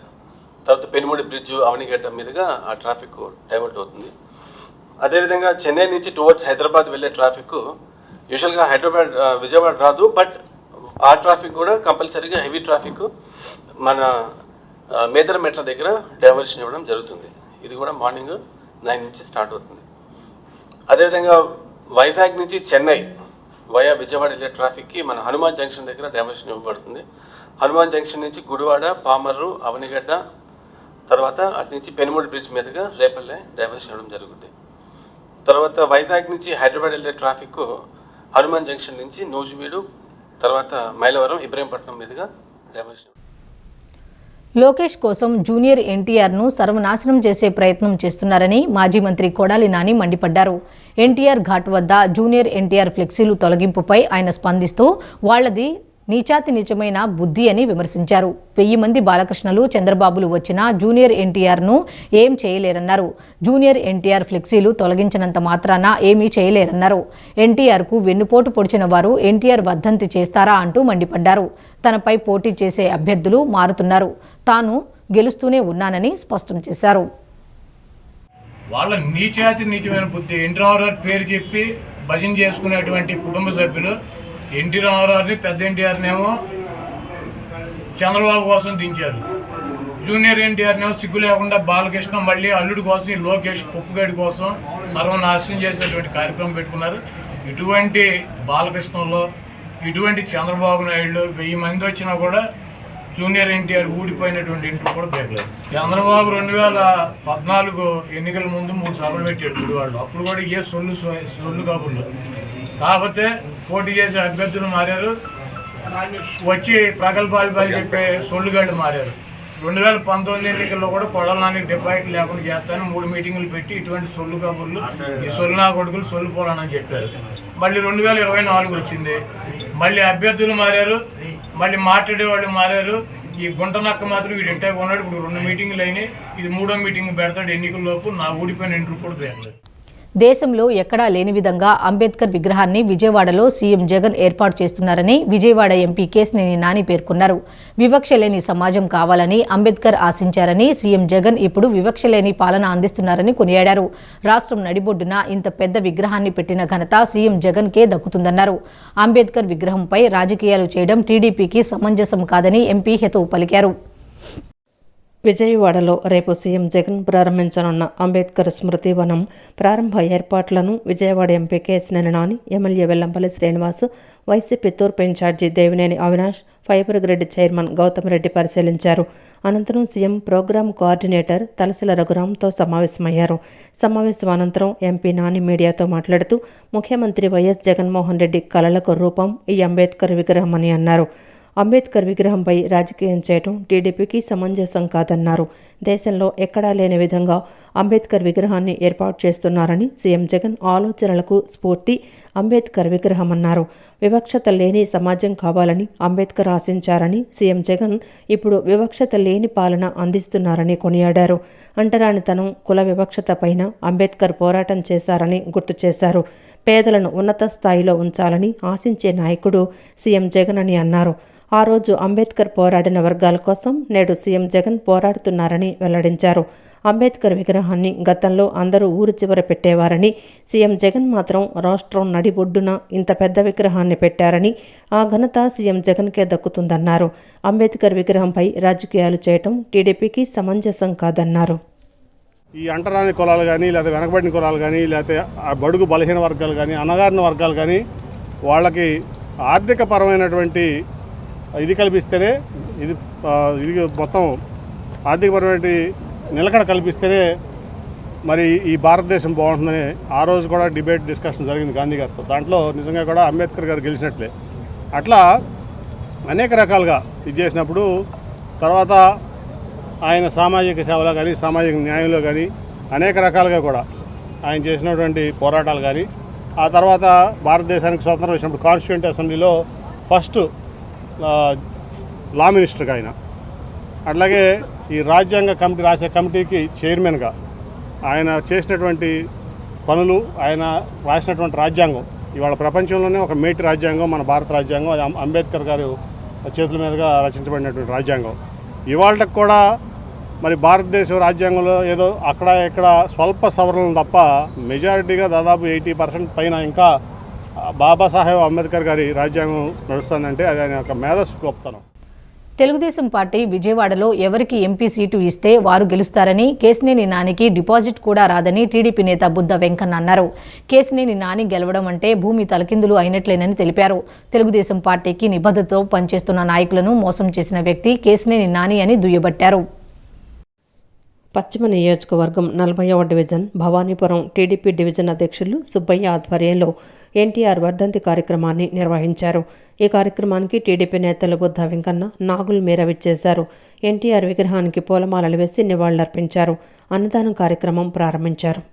తర్వాత పెనుమూడి బ్రిడ్జ్, అవనిగడ్డ మీదుగా ఆ ట్రాఫిక్ డైవర్ట్ అవుతుంది. అదేవిధంగా చెన్నై నుంచి టువర్డ్స్ హైదరాబాద్ వెళ్ళే ట్రాఫిక్ యూజువల్గా విజయవాడ రాదు, బట్ ఆ ట్రాఫిక్ కూడా కంపల్సరీగా హెవీ ట్రాఫిక్ మన మేదర మెట్ల దగ్గర డైవర్షన్ ఇవ్వడం జరుగుతుంది. ఇది కూడా మార్నింగ్ 9 నుంచి స్టార్ట్ అవుతుంది. అదేవిధంగా వైజాగ్ నుంచి చెన్నై వయా విజయవాడ వెళ్ళే ట్రాఫిక్కి మన హనుమాన్ జంక్షన్ దగ్గర డైవర్షన్ ఇవ్వబడుతుంది. హనుమాన్ జంక్షన్ నుంచి గుడివాడ, పామర్రు, అవనిగడ్డ, తర్వాత అటు నుంచి పెనుమూడి బ్రిడ్జ్ మీదుగా రేపల్లె డైవర్షన్ ఇవ్వడం జరుగుతుంది. తర్వాత వైజాగ్ నుంచి హైదరాబాద్ వెళ్ళే ట్రాఫిక్ హనుమాన్ జంక్షన్ నుంచి నూజివీడు, తర్వాత మైలవరం, ఇబ్రహీంపట్నం మీదుగా డైవర్షన్.
లోకేష్ కోసం జూనియర్ ఎన్టీఆర్ను సర్వనాశనం చేసే ప్రయత్నం చేస్తున్నారని మాజీ మంత్రి కొడాలి నాని మండిపడ్డారు. ఎన్టీఆర్ ఘాట్ వద్ద జూనియర్ ఎన్టీఆర్ ఫ్లెక్సీలు తొలగింపుపై ఆయన స్పందిస్తూ వాళ్లది నీచాతి నీచమైన బుద్ధి అని విమర్శించారు. 1000 మంది బాలకృష్ణలు, చంద్రబాబులు వచ్చినా జూనియర్ ఎన్టీఆర్ను ఏం చేయలేరన్నారు. జూనియర్ ఎన్టీఆర్ ఫ్లెక్సీలు తొలగించినంత మాత్రాన ఏమీ చేయలేరన్నారు. ఎన్టీఆర్కు వెన్నుపోటు పొడిచిన వారు ఎన్టీఆర్ వర్ధంతి చేస్తారా అంటూ మండిపడ్డారు. తనపై పోటీ చేసే అభ్యర్థులు మారుతున్నారు, తాను గెలుస్తూనే ఉన్నానని స్పష్టం చేశారు.
వాళ్ళ నీచాతి నీచమైన బుద్ధి. ఎన్టీఆర్ పేరు చెప్పి భజన చేసుకునేటువంటి కుటుంబ సభ్యులు ఎన్టీ రామారావుని, పెద్ద ఎన్టీఆర్నేమో చంద్రబాబు కోసం దించారు. జూనియర్ ఎన్టీఆర్నేమో సిగ్గు లేకుండా బాలకృష్ణ మళ్ళీ అల్లుడి కోసం, ఈ లోకేష్ కుప్పుగడి కోసం సర్వనాశనం చేసేటువంటి కార్యక్రమం పెట్టుకున్నారు. ఇటువంటి బాలకృష్ణలో, ఇటువంటి చంద్రబాబు నాయుడు 1000 మంది వచ్చినా కూడా జూనియర్ ఎన్టీఆర్ ఊడిపోయినటువంటి ఇంటి కూడా బేగలేదు. చంద్రబాబు 2014 ఎన్నికల ముందు 3 సభలు పెట్టాడు గుడివాళ్ళు. అప్పుడు కూడా ఏ సొల్లు కబుర్లు. కాకపోతే పోటీ చేసే అభ్యర్థులు మారారు, వచ్చి ప్రగల్భాలు చెప్పే సొల్లుగాళ్ళు మారారు. 2019 ఎన్నికల్లో కూడా కొడాలి నాని డిపాజిట్ లేకుండా చేస్తాను 3 మీటింగులు పెట్టి ఇటువంటి సొల్లు కబుర్లు, ఈ సొల్లు నా కొడుకులు సొల్లు పోరానని చెప్పారు. మళ్ళీ 2024 వచ్చింది, మళ్ళీ అభ్యర్థులు మారారు, మళ్ళీ మాట్లాడేవాళ్ళు మారారు. ఈ గుంట నక్క మాత్రం వీడు ఇంటే ఉన్నాడు. ఇప్పుడు 2 మీటింగులు అయినాయి, ఇది 3వ మీటింగ్ పెడతాడు ఎన్నికల్లోపు. నా ఊడిపోయిన ఇంటర్ కూడా పేర్లేదు.
దేశంలో ఎక్కడా లేని విధంగా అంబేద్కర్ విగ్రహాన్ని విజయవాడలో సీఎం జగన్ ఏర్పాటు చేస్తున్నారని విజయవాడ ఎంపీ కేశినేని నాని పేర్కొన్నారు. వివక్ష లేని సమాజం కావాలని అంబేద్కర్ ఆశించారని సీఎం జగన్ ఇప్పుడు వివక్ష లేని పాలన అందిస్తున్నారని కొనియాడారు. రాష్ట్రం నడిబొడ్డున ఇంత పెద్ద విగ్రహాన్ని పెట్టిన ఘనత సీఎం జగన్కే దక్కుతుందన్నారు. అంబేద్కర్ విగ్రహంపై రాజకీయాలు చేయడం టీడీపీకి సమంజసం కాదని ఎంపీ హితవు పలికారు.
విజయవాడలో రేపు సీఎం జగన్ ప్రారంభించనున్న అంబేద్కర్ స్మృతి వనం ప్రారంభ ఏర్పాట్లను Vijayawada MP Kesineni Nani, MLA Vellampalli Srinivas, YCP తూర్పు ఇన్ఛార్జి Devineni Avinash, fiber grid chairman Gautam Reddy పరిశీలించారు. అనంతరం సీఎం ప్రోగ్రాం కోఆర్డినేటర్ తలసిల రఘురాంతో సమావేశమయ్యారు. సమావేశం అనంతరం ఎంపీ నాని మీడియాతో మాట్లాడుతూ ముఖ్యమంత్రి వైఎస్ జగన్మోహన్ రెడ్డి కలలకు రూపం ఈ అంబేద్కర్ విగ్రహమని అన్నారు. అంబేద్కర్ విగ్రహంపై రాజకీయం చేయడం టీడీపీకి సమంజసం కాదన్నారు. దేశంలో ఎక్కడా లేని విధంగా అంబేద్కర్ విగ్రహాన్ని ఏర్పాటు చేస్తున్నారని సీఎం జగన్ ఆలోచనలకు స్ఫూర్తి అంబేద్కర్ విగ్రహమన్నారు. వివక్షత లేని సమాజం కావాలని అంబేద్కర్ ఆశించారని సీఎం జగన్ ఇప్పుడు వివక్షత లేని పాలన అందిస్తున్నారని కొనియాడారు. అంటరానితనం, కుల వివక్షత పైన అంబేద్కర్ పోరాటం చేశారని గుర్తు చేశారు. పేదలను ఉన్నత స్థాయిలో ఉంచాలని ఆశించే నాయకుడు సీఎం జగన్ అని అన్నారు. ఆ రోజు అంబేద్కర్ పోరాడిన వర్గాల కోసం నేడు సీఎం జగన్ పోరాడుతున్నారని వెల్లడించారు. అంబేద్కర్ విగ్రహాన్ని గతంలో అందరూ ఊరు చివర పెట్టేవారని, సీఎం జగన్ మాత్రం రాష్ట్రం నడిబొడ్డున ఇంత పెద్ద విగ్రహాన్ని పెట్టారని, ఆ ఘనత సీఎం జగన్కే దక్కుతుందన్నారు. అంబేద్కర్ విగ్రహంపై రాజకీయాలు చేయటం టీడీపీకి సమంజసం కాదన్నారు.
ఈ అంటరాని కులాలు కానీ, లేకపోతే వెనకబడిన కులాలు కానీ, లేకపోతే బడుగు బలహీన వర్గాలు కానీ, అణగారిన వర్గాలు కానీ వాళ్ళకి ఆర్థిక పరమైనటువంటి ఇది కల్పిస్తేనే ఇది మొత్తం ఆర్థికపరమైన నిలకడ కల్పిస్తేనే మరి ఈ భారతదేశం బాగుంటుందని ఆ రోజు కూడా డిస్కషన్ జరిగింది గాంధీ గారితో. దాంట్లో నిజంగా కూడా అంబేద్కర్ గారు గెలిచినట్లే. అట్లా అనేక రకాలుగా ఇది చేసినప్పుడు తర్వాత ఆయన సామాజిక సేవలో కానీ, సామాజిక న్యాయంలో కానీ అనేక రకాలుగా కూడా ఆయన చేసినటువంటి పోరాటాలు కానీ, ఆ తర్వాత భారతదేశానికి స్వతంత్రం వచ్చినప్పుడు కాన్స్టిట్యూంట్ అసెంబ్లీలో ఫస్ట్ లా మినిస్టర్గా ఆయన, అట్లాగే ఈ రాజ్యాంగ కమిటీ రాసే కమిటీకి చైర్మన్గా ఆయన చేసినటువంటి పనులు, ఆయన రాసినటువంటి రాజ్యాంగం ఇవాళ ప్రపంచంలోనే ఒక మేటి రాజ్యాంగం మన భారత రాజ్యాంగం. అది అంబేద్కర్ గారు చేతుల మీదుగా రచించబడినటువంటి రాజ్యాంగం. ఇవాళకు కూడా మరి భారతదేశ రాజ్యాంగంలో ఏదో అక్కడ ఇక్కడ స్వల్ప సవరణలు తప్ప మెజారిటీగా దాదాపు 80% పైన ఇంకా బాబాసాహెబ్ అంబేద్కర్ గారి రాజ్యాంగం నడుస్తుందంటే అది ఆయన యొక్క మేధస్సు గొప్పతనం.
తెలుగుదేశం పార్టీ విజయవాడలో ఎవరికి ఎంపీ సీటు ఇస్తే వారు గెలుస్తారని, కేశినేని నానికి డిపాజిట్ కూడా రాదని టీడీపీ నేత బుద్ధ వెంకన్న అన్నారు. కేశినేని నాని గెలవడం అంటే భూమి తలకిందులు అయినట్లేనని తెలిపారు. తెలుగుదేశం పార్టీకి నిబద్ధతతో పనిచేస్తున్న నాయకులను మోసం చేసిన వ్యక్తి కేశినేని నాని అని దుయ్యబట్టారు.
పశ్చిమ నియోజకవర్గం 40వ డివిజన్ భవానీపురం టీడీపీ డివిజన్ అధ్యక్షులు సుబ్బయ్య ఆధ్వర్యంలో ఎన్టీఆర్ వర్ధంతి కార్యక్రమాన్ని నిర్వహించారు. ఈ కార్యక్రమానికి టీడీపీ నేతలు బుద్ధ వెంకన్న, నాగుల్ మీరా విచ్చేశారు. ఎన్టీఆర్ విగ్రహానికి పూలమాలలు వేసి నివాళులర్పించారు. అన్నదానం కార్యక్రమం ప్రారంభించారు.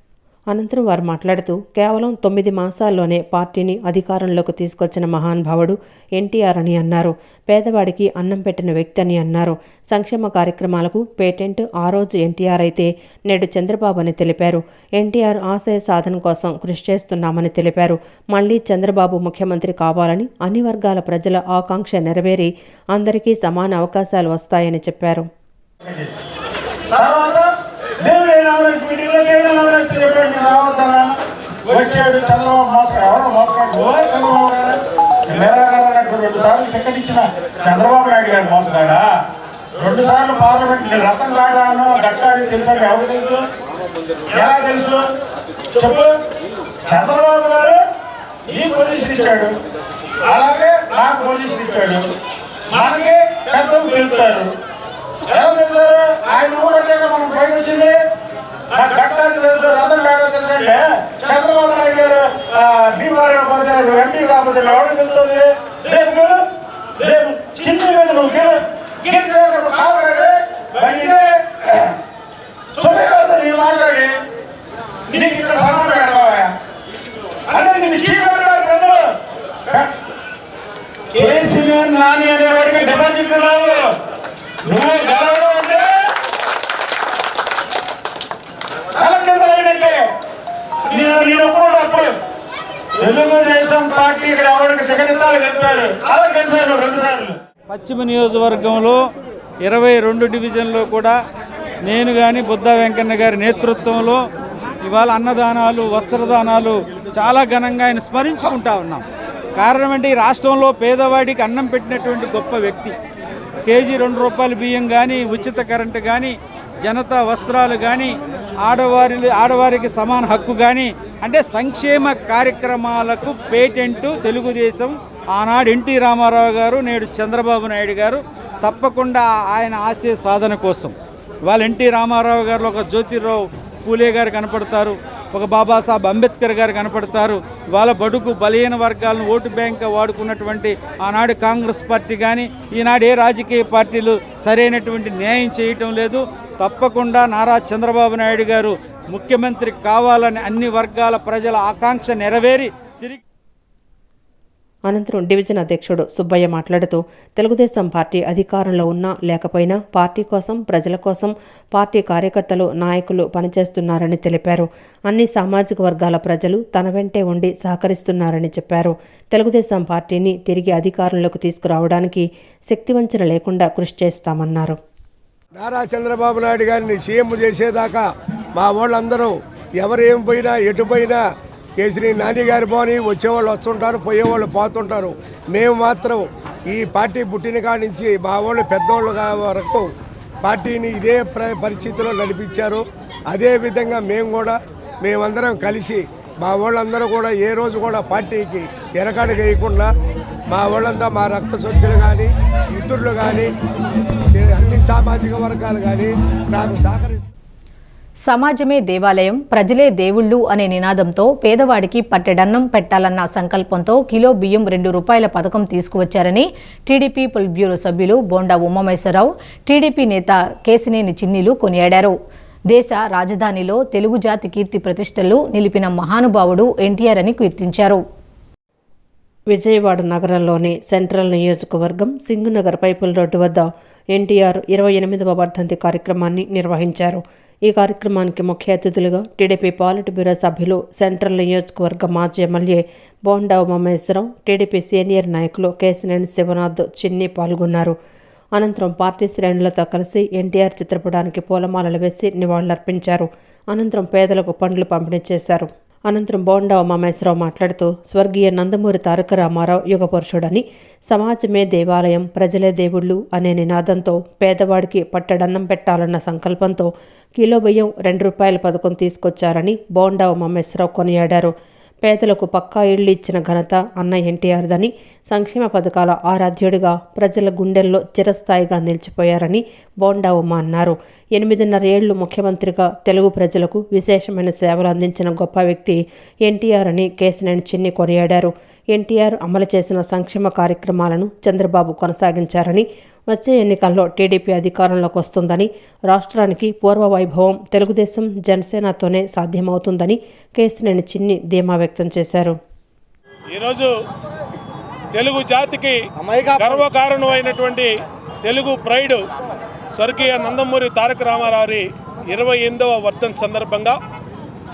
అనంతరం వారు మాట్లాడుతూ కేవలం 9 మాసాల్లోనే పార్టీని అధికారంలోకి తీసుకొచ్చిన మహానుభావుడు ఎన్టీఆర్ అని అన్నారు. పేదవాడికి అన్నం పెట్టిన వ్యక్తి అని అన్నారు. సంక్షేమ కార్యక్రమాలకు పేటెంట్ ఆ రోజు ఎన్టీఆర్ అయితే నేడు చంద్రబాబు అని తెలిపారు. ఎన్టీఆర్ ఆశయ సాధన కోసం కృషి చేస్తున్నామని తెలిపారు. మళ్లీ చంద్రబాబు ముఖ్యమంత్రి కావాలని, అన్ని వర్గాల ప్రజల ఆకాంక్ష నెరవేరి అందరికీ సమాన అవకాశాలు వస్తాయని చెప్పారు.
వచ్చాడు చంద్రబాబు చంద్రబాబు గారు రెండు సార్లు టికెట్ ఇచ్చిన చంద్రబాబు నాయుడు గారు మోసగాడా? 2 సార్లు పార్లమెంట్ రతం కాడాను గట్టాడి తెలుసా? ఎవరు తెలుసు? ఎలా తెలుసు చెప్పు? చంద్రబాబు గారు ఈ పొజిషన్ ఇచ్చాడు, అలాగే నాకు పొజిషన్ ఇచ్చాడు. మనకి పెద్దలు తెలుస్తారు. ఎలా తెలుస్తారు? ఆయన ఊరంటే మనం పైకి వచ్చింది. నాకు గట్టాడి తెలుసు, రతం కాడా తెలుసు అంటే చంద్రబాబు నాయుడు గారు భీమవరం పోతే ఎంపీ కాకపోతే ఎవరు తెలుస్తుంది? రేపు చిన్న మీద నువ్వు కావాలి మాట్లాడి నీకు ఇక్కడ సన్మానం పెడతావా? అదే నేను కేసీఆర్ నాని అనేవాడికి డిపాజిట్ రావు. నువ్వు గెలవడం అంటే తల కింద అయినట్టే. నేను అప్పుడు తెలుగుదేశం పార్టీ ఇక్కడ ఎవరికి సెకండ్ గెలిపారు, అలా గెలిచారు 2 సార్లు.
పశ్చిమ నియోజకవర్గంలో 22 డివిజన్లో కూడా నేను కానీ బుద్ధా వెంకన్న గారి నేతృత్వంలో ఇవాళ అన్నదానాలు, వస్త్రదానాలు చాలా ఘనంగా ఆయన స్మరించుకుంటా ఉన్నాం. కారణం అంటే ఈ రాష్ట్రంలో పేదవాడికి అన్నం పెట్టినటువంటి గొప్ప వ్యక్తి. కేజీ 2 రూపాయల బియ్యం కానీ, ఉచిత కరెంటు కానీ, జనతా వస్త్రాలు కానీ, ఆడవారికి సమాన హక్కు కానీ, అంటే సంక్షేమ కార్యక్రమాలకు పేటెంటు తెలుగుదేశం. ఆనాడు ఎన్టీ రామారావు గారు, నేడు చంద్రబాబు నాయుడు గారు తప్పకుండా ఆయన ఆశయ సాధన కోసం వాళ్ళు ఎన్టీ రామారావు గారు ఒక జ్యోతిరావు పూలే గారు కనపడతారు, ఒక బాబాసాహెబ్ అంబేద్కర్ గారు కనపడతారు. ఇవాళ బడుగు బలహీన వర్గాలను ఓటు బ్యాంక్గా వాడుకున్నటువంటి ఆనాడు కాంగ్రెస్ పార్టీ కానీ ఈనాడు ఏ రాజకీయ పార్టీలు సరైనటువంటి న్యాయం చేయటం లేదు. తప్పకుండా నారా చంద్రబాబు నాయుడు గారు ముఖ్యమంత్రి కావాలని అన్ని వర్గాల ప్రజల ఆకాంక్ష నెరవేరి తిరిగి.
అనంతరం డివిజన్ అధ్యక్షుడు సుబ్బయ్య మాట్లాడుతూ తెలుగుదేశం పార్టీ అధికారంలో ఉన్నా లేకపోయినా పార్టీ కోసం, ప్రజల కోసం పార్టీ కార్యకర్తలు, నాయకులు పనిచేస్తున్నారని తెలిపారు. అన్ని సామాజిక వర్గాల ప్రజలు తన వెంటే ఉండి సహకరిస్తున్నారని చెప్పారు. తెలుగుదేశం పార్టీని తిరిగి అధికారంలోకి తీసుకురావడానికి శక్తివంచన లేకుండా కృషి చేస్తామన్నారు.
నారా చంద్రబాబు నాయుడు గారిని సీఎం చేసేదాకా మా వాళ్ళందరూ ఎవరు ఏం పోయినా ఎటు పోయినా కేసరి నాని గారు పోని వచ్చేవాళ్ళు వస్తుంటారు, పోయేవాళ్ళు పోతుంటారు. మేము మాత్రం ఈ పార్టీ పుట్టిన కాడి నుంచి మా వాళ్ళు పెద్దవాళ్ళు వరకు పార్టీని ఇదే పరిస్థితిలో నడిపించారు. అదేవిధంగా మేమందరం కలిసి మా వాళ్ళందరూ కూడా ఏ రోజు కూడా పార్టీకి ఎరకాడు వేయకుండా మా వాళ్ళంతా మా రక్త చర్చలు కానీ, ఇతరులు కానీ, అన్ని సామాజిక వర్గాలు కానీ నాకు సహకరిస్తారు.
సమాజమే దేవాలయం, ప్రజలే దేవుళ్ళు అనే నినాదంతో పేదవాడికి పట్టెడన్నం పెట్టాలన్న సంకల్పంతో కిలో బియ్యం 2 రూపాయల పథకం తీసుకువచ్చారని టీడీపీ పొలిట్ బ్యూరో సభ్యులు బోండా ఉమామేశ్వరరావు, టీడీపీ నేత కేసినేని చిన్నీలు కొనియాడారు. దేశ రాజధానిలో తెలుగు జాతి కీర్తి ప్రతిష్టలు నిలిపిన మహానుభావుడు ఎన్టీఆర్ అని కీర్తించారు.
విజయవాడ నగరంలోని సెంట్రల్ నియోజకవర్గం సింగునగర్ పైపుల్ రోడ్డు వద్ద ఎన్టీఆర్ 28వ వర్ధంతి కార్యక్రమాన్ని నిర్వహించారు. ఈ కార్యక్రమానికి ముఖ్య అతిథులుగా టీడీపీ పాలిట్ బ్యూరో సభ్యులు, సెంట్రల్ నియోజకవర్గ మాజీ MLA bonda Umameswara Rao, TDP senior నాయకులు కేసినేని శివనాథ్, చిన్ని పాల్గొన్నారు. అనంతరం పార్టీ శ్రేణులతో కలిసి ఎన్టీఆర్ చిత్రపటానికి పూలమాలలు వేసి నివాళులర్పించారు. అనంతరం పేదలకు పండ్లు పంపిణీ చేశారు. అనంతరం బోండా ఉమామేశ్వరరావు మాట్లాడుతూ స్వర్గీయ నందమూరి తారక రామారావు యుగపురుషుడని, సమాజమే దేవాలయం, ప్రజలే దేవుళ్ళు అనే నినాదంతో పేదవాడికి పట్టడన్నం పెట్టాలన్న సంకల్పంతో కిలో బియ్యం 2 రూపాయల పథకం తీసుకొచ్చారని బోండా ఉమామేశ్వరరావు కొనియాడారు. పేదలకు పక్కా ఇళ్లు ఇచ్చిన ఘనత అన్న ఎన్టీఆర్దని, సంక్షేమ పథకాల ఆరాధ్యుడిగా ప్రజల గుండెల్లో చిరస్థాయిగా నిలిచిపోయారని బోండా ఉమ అన్నారు. 8.5 ఏళ్లు ముఖ్యమంత్రిగా తెలుగు ప్రజలకు విశేషమైన సేవలు అందించిన గొప్ప వ్యక్తి ఎన్టీఆర్ అని కేసినేని చిన్ని కొనియాడారు. ఎన్టీఆర్ అమలు చేసిన సంక్షేమ కార్యక్రమాలను చంద్రబాబు కొనసాగించారని, వచ్చే ఎన్నికల్లో టీడీపీ అధికారంలోకి వస్తుందని, రాష్ట్రానికి పూర్వ వైభవం తెలుగుదేశం, జనసేనతోనే సాధ్యమవుతుందని కేసినేని చిన్ని ధీమా వ్యక్తం చేశారు.
ఈరోజు తెలుగు జాతికి గర్వకారణమైనటువంటి తెలుగు ప్రైడ్ స్వర్గీయ నందమూరి తారక రామారావు 28వ వర్ధంతి సందర్భంగా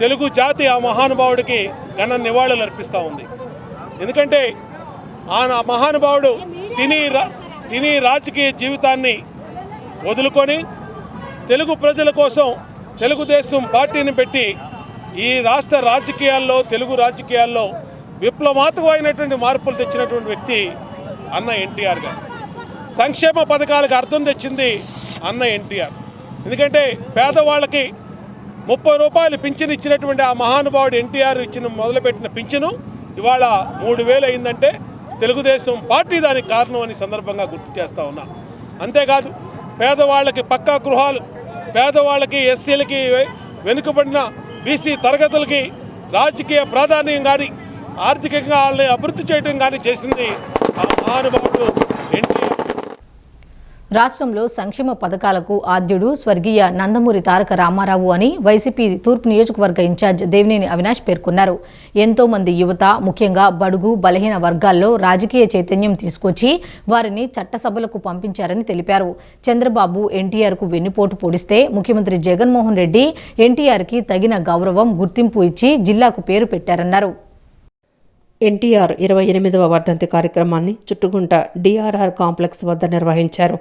తెలుగు జాతి ఆ మహానుభావుడికి ఘన నివాళులు అర్పిస్తూ ఉంది. ఎందుకంటే ఆ మహానుభావుడు సినీ రాజకీయ జీవితాన్ని వదులుకొని తెలుగు ప్రజల కోసం తెలుగుదేశం పార్టీని పెట్టి ఈ రాష్ట్ర రాజకీయాల్లో, తెలుగు రాజకీయాల్లో విప్లవాత్మకమైనటువంటి మార్పులు తెచ్చినటువంటి వ్యక్తి అన్న ఎన్టీఆర్ గారు. సంక్షేమ పథకాలకు అర్థం తెచ్చింది అన్న ఎన్టీఆర్. ఎందుకంటే పేదవాళ్ళకి 30 రూపాయలు పింఛను ఇచ్చినటువంటి ఆ మహానుభావుడు ఎన్టీఆర్ మొదలుపెట్టిన పింఛను ఇవాళ 3,000 అయిందంటే తెలుగుదేశం పార్టీ దానికి కారణం అని సందర్భంగా గుర్తు చేస్తూ ఉన్నా. అంతేకాదు పేదవాళ్ళకి పక్కా గృహాలు, పేదవాళ్ళకి, ఎస్సీలకి, వెనుకబడిన బీసీ తరగతులకి రాజకీయ ప్రాధాన్యం కానీ, ఆర్థికంగా వాళ్ళని అభివృద్ధి చేయడం కానీ చేసింది ఆ మహానుభావుడు ఎన్టీఆర్.
రాష్ట్రంలో సంక్షేమ పథకాలకు ఆద్యుడు స్వర్గీయ నందమూరి తారక రామారావు అని వైసీపీ తూర్పు నియోజకవర్గ ఇన్ఛార్జ్ దేవినేని అవినాష్ పేర్కొన్నారు. ఎంతో మంది యువత, ముఖ్యంగా బడుగు బలహీన వర్గాల్లో రాజకీయ చైతన్యం తీసుకొచ్చి వారిని చట్టసభలకు పంపించారని తెలిపారు. చంద్రబాబు ఎన్టీఆర్కు వెన్నుపోటు పొడిస్తే ముఖ్యమంత్రి జగన్మోహన్ రెడ్డి ఎన్టీఆర్కి తగిన గౌరవం, గుర్తింపు ఇచ్చి జిల్లాకు పేరు పెట్టారన్నారు.
ఎన్టీఆర్ 28వ వర్ధంతి కార్యక్రమాన్ని చుట్టుగుంట డిఆర్ఆర్ కాంప్లెక్స్ వద్ద నిర్వహించారు.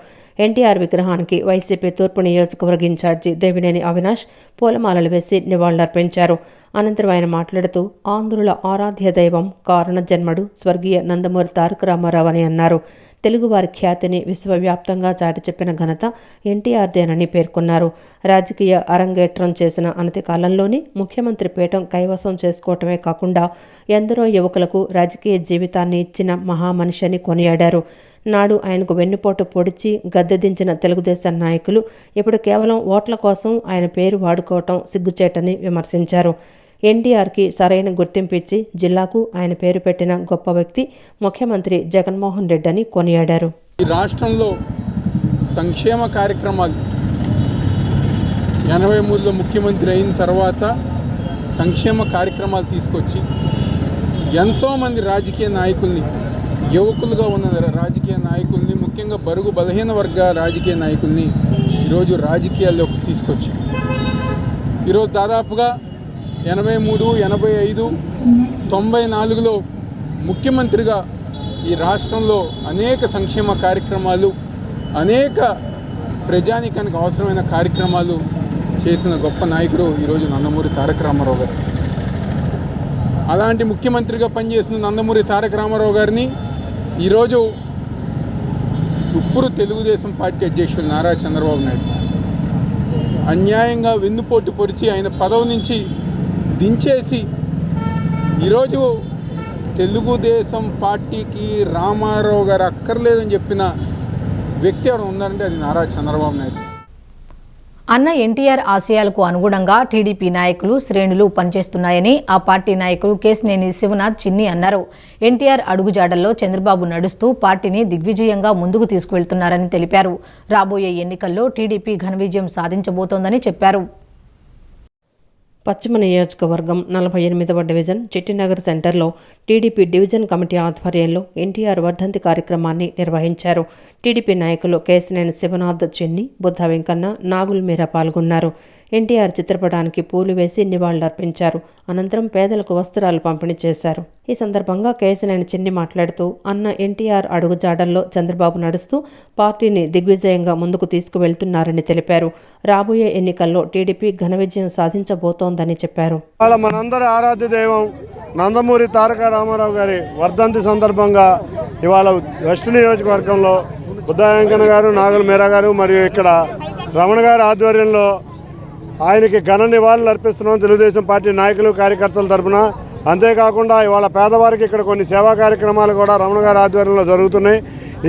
ఎన్టీఆర్ విగ్రహానికి వైసీపీ తూర్పు నియోజకవర్గ ఇన్ఛార్జి దేవినేని అవినాష్ పూలమాలలు వేసి నివాళులర్పించారు. అనంతరం ఆయన మాట్లాడుతూ ఆంధ్రుల ఆరాధ్య దైవం కారణ జన్మడు స్వర్గీయ నందమూరి తారక రామారావు అని అన్నారు. తెలుగువారి ఖ్యాతిని విశ్వవ్యాప్తంగా చాటి చెప్పిన ఘనత ఎన్టీఆర్దేనని పేర్కొన్నారు. రాజకీయ అరంగేట్రం చేసిన అనతి కాలంలోనే ముఖ్యమంత్రి పీఠం కైవసం చేసుకోవటమే కాకుండా ఎందరో యువకులకు రాజకీయ జీవితాన్ని ఇచ్చిన మహామనిషి అని కొనియాడారు. నాడు ఆయనకు వెన్నుపోటు పొడిచి గద్దెదించిన తెలుగుదేశం నాయకులు ఇప్పుడు కేవలం ఓట్ల కోసం ఆయన పేరు వాడుకోవటం సిగ్గుచేటని విమర్శించారు. ఎన్టీఆర్కి సరైన గుర్తింపు ఇచ్చి జిల్లాకు ఆయన పేరు పెట్టిన గొప్ప వ్యక్తి ముఖ్యమంత్రి జగన్మోహన్ రెడ్డి అని కొనియాడారు.
ఈ రాష్ట్రంలో సంక్షేమ కార్యక్రమాలు 83లో ముఖ్యమంత్రి అయిన తర్వాత సంక్షేమ కార్యక్రమాలు తీసుకొచ్చి ఎంతోమంది రాజకీయ నాయకుల్ని, యువకులుగా ఉన్న రాజకీయ నాయకుల్ని, ముఖ్యంగా బరుగు బలహీన వర్గ రాజకీయ నాయకుల్ని ఈరోజు రాజకీయాల్లోకి తీసుకొచ్చి ఈరోజు దాదాపుగా 83, 85, 94లో ముఖ్యమంత్రిగా ఈ రాష్ట్రంలో అనేక సంక్షేమ కార్యక్రమాలు, అనేక ప్రజానీకానికి అవసరమైన కార్యక్రమాలు చేసిన గొప్ప నాయకుడు ఈరోజు నందమూరి తారక రామారావు గారు. అలాంటి ముఖ్యమంత్రిగా పనిచేసిన నందమూరి తారక రామారావు గారిని ఈరోజు ఇప్పుడు తెలుగుదేశం పార్టీ అధ్యక్షులు నారా చంద్రబాబు నాయుడు అన్యాయంగా వెన్నుపోటు పొడిచి ఆయన పదవి నుంచి దించేసి ఈరోజు తెలుగుదేశం పార్టీకి రామారావు గారు అక్కర్లేదని చెప్పిన వ్యక్తి ఎవరు ఉన్నారంటే అది నారా చంద్రబాబు నాయుడు.
అన్న ఎన్టీఆర్ ఆశయాలకు అనుగుణంగా టీడీపీ నాయకులు, శ్రేణులు పనిచేస్తున్నాయని ఆ పార్టీ నాయకులు కేశినేని శివనాథ్ చిన్ని అన్నారు. ఎన్టీఆర్ అడుగుజాడల్లో చంద్రబాబు నడుస్తూ పార్టీని దిగ్విజయంగా ముందుకు తీసుకువెళ్తున్నారని తెలిపారు. రాబోయే ఎన్నికల్లో టీడీపీ ఘన విజయం సాధించబోతోందని చెప్పారు.
పశ్చిమ నియోజకవర్గం 48వ డివిజన్ చిట్టినగర్ సెంటర్లో టీడీపీ డివిజన్ కమిటీ ఆధ్వర్యంలో ఎన్టీఆర్ వర్ధంతి కార్యక్రమాన్ని నిర్వహించారు. టీడీపీ నాయకులు కేశినేని శివనాథ్ చిన్ని, బుద్ధ వెంకన్న, నాగుల్ మీరా పాల్గొన్నారు. ఎన్టీఆర్ చిత్రపటానికి పూలు వేసి నివాళులర్పించారు. అనంతరం పేదలకు వస్త్రాలు పంపిణీ చేశారు. ఈ సందర్భంగా కేశినేని చిన్ని మాట్లాడుతూ అన్న ఎన్టీఆర్ అడుగుజాడల్లో చంద్రబాబు నడుస్తూ పార్టీని దిగ్విజయంగా ముందుకు తీసుకువెళ్తున్నారని తెలిపారు. రాబోయే ఎన్నికల్లో టీడీపీ ఘన విజయం సాధించబోతోందని చెప్పారు.
మనందరి ఆరాధ్య దైవం నందమూరి తారక రామారావు గారి వర్ధంతి సందర్భంగా ఇవాళ వెస్ట్ నియోజకవర్గంలో బుద్ధ వెంకన్న గారు, నాగుల్ మీరా గారు మరియు ఇక్కడ రమణ గారి ఆధ్వర్యంలో ఆయనకి ఘన నివాళులు అర్పిస్తున్నాం తెలుగుదేశం పార్టీ నాయకులు, కార్యకర్తల తరఫున. అంతేకాకుండా ఇవాళ పేదవారికి ఇక్కడ కొన్ని సేవా కార్యక్రమాలు కూడా రమణ గారి ఆధ్వర్యంలో జరుగుతున్నాయి.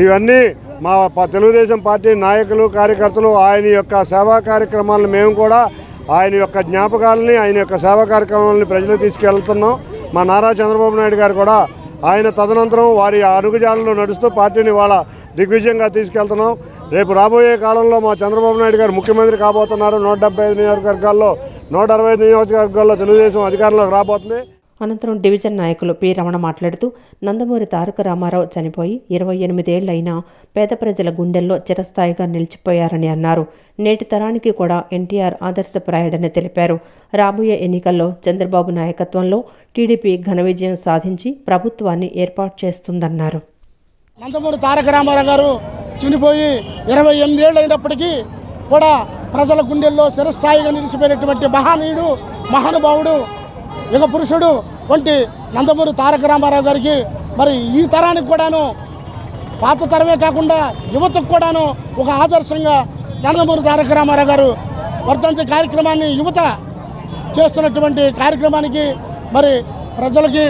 ఇవన్నీ మా తెలుగుదేశం పార్టీ నాయకులు, కార్యకర్తలు ఆయన యొక్క సేవా కార్యక్రమాలను మేము కూడా ఆయన యొక్క జ్ఞాపకాలని, ఆయన యొక్క సేవా కార్యక్రమాలని ప్రజలకు తీసుకెళ్తున్నాం. మా నారా చంద్రబాబు నాయుడు గారు కూడా ఆయన తదనంతరం వారి అడుగుజాడల్లో నడుస్తూ పార్టీని వాళ్ళ దిగ్విజయంగా తీసుకెళ్తున్నాం. రేపు రాబోయే కాలంలో మా చంద్రబాబు నాయుడు గారు ముఖ్యమంత్రి కాబోతున్నారు. 175 నియోజకవర్గాల్లో 165 నియోజకవర్గాల్లో తెలుగుదేశం అధికారంలోకి రాబోతుంది.
అనంతరం డివిజన్ నాయకులు పి రమణ మాట్లాడుతూ నందమూరి తారక రామారావు చనిపోయి 28 ఏళ్లైనా పేద ప్రజల గుండెల్లో చిరస్థాయిగా నిలిచిపోయారని అన్నారు. నేటి తరానికి కూడా ఎన్టీఆర్ ఆదర్శప్రాయుడని తెలిపారు. రాబోయే ఎన్నికల్లో చంద్రబాబు నాయకత్వంలో టీడీపీ ఘన విజయం సాధించి ప్రభుత్వాన్ని ఏర్పాటు చేస్తుందన్నారు.
నందమూరి తారక రామారావు గారు చనిపోయి 28 ఏళ్ళు అయినప్పటికీ కూడా ప్రజల గుండెల్లో చిరస్థాయిగా నిలిచిపోయినటువంటి మహానీయుడు, మహానుభావుడు, యుగ పురుషుడు వంటి నందమూరి తారక రామారావు గారికి మరి ఈ తరానికి కూడాను, పాత తరమే కాకుండా యువతకు కూడాను ఒక ఆదర్శంగా నందమూరి తారక రామారావు గారు వర్ధంతి కార్యక్రమాన్ని యువత చేస్తున్నటువంటి కార్యక్రమానికి మరి ప్రజలకి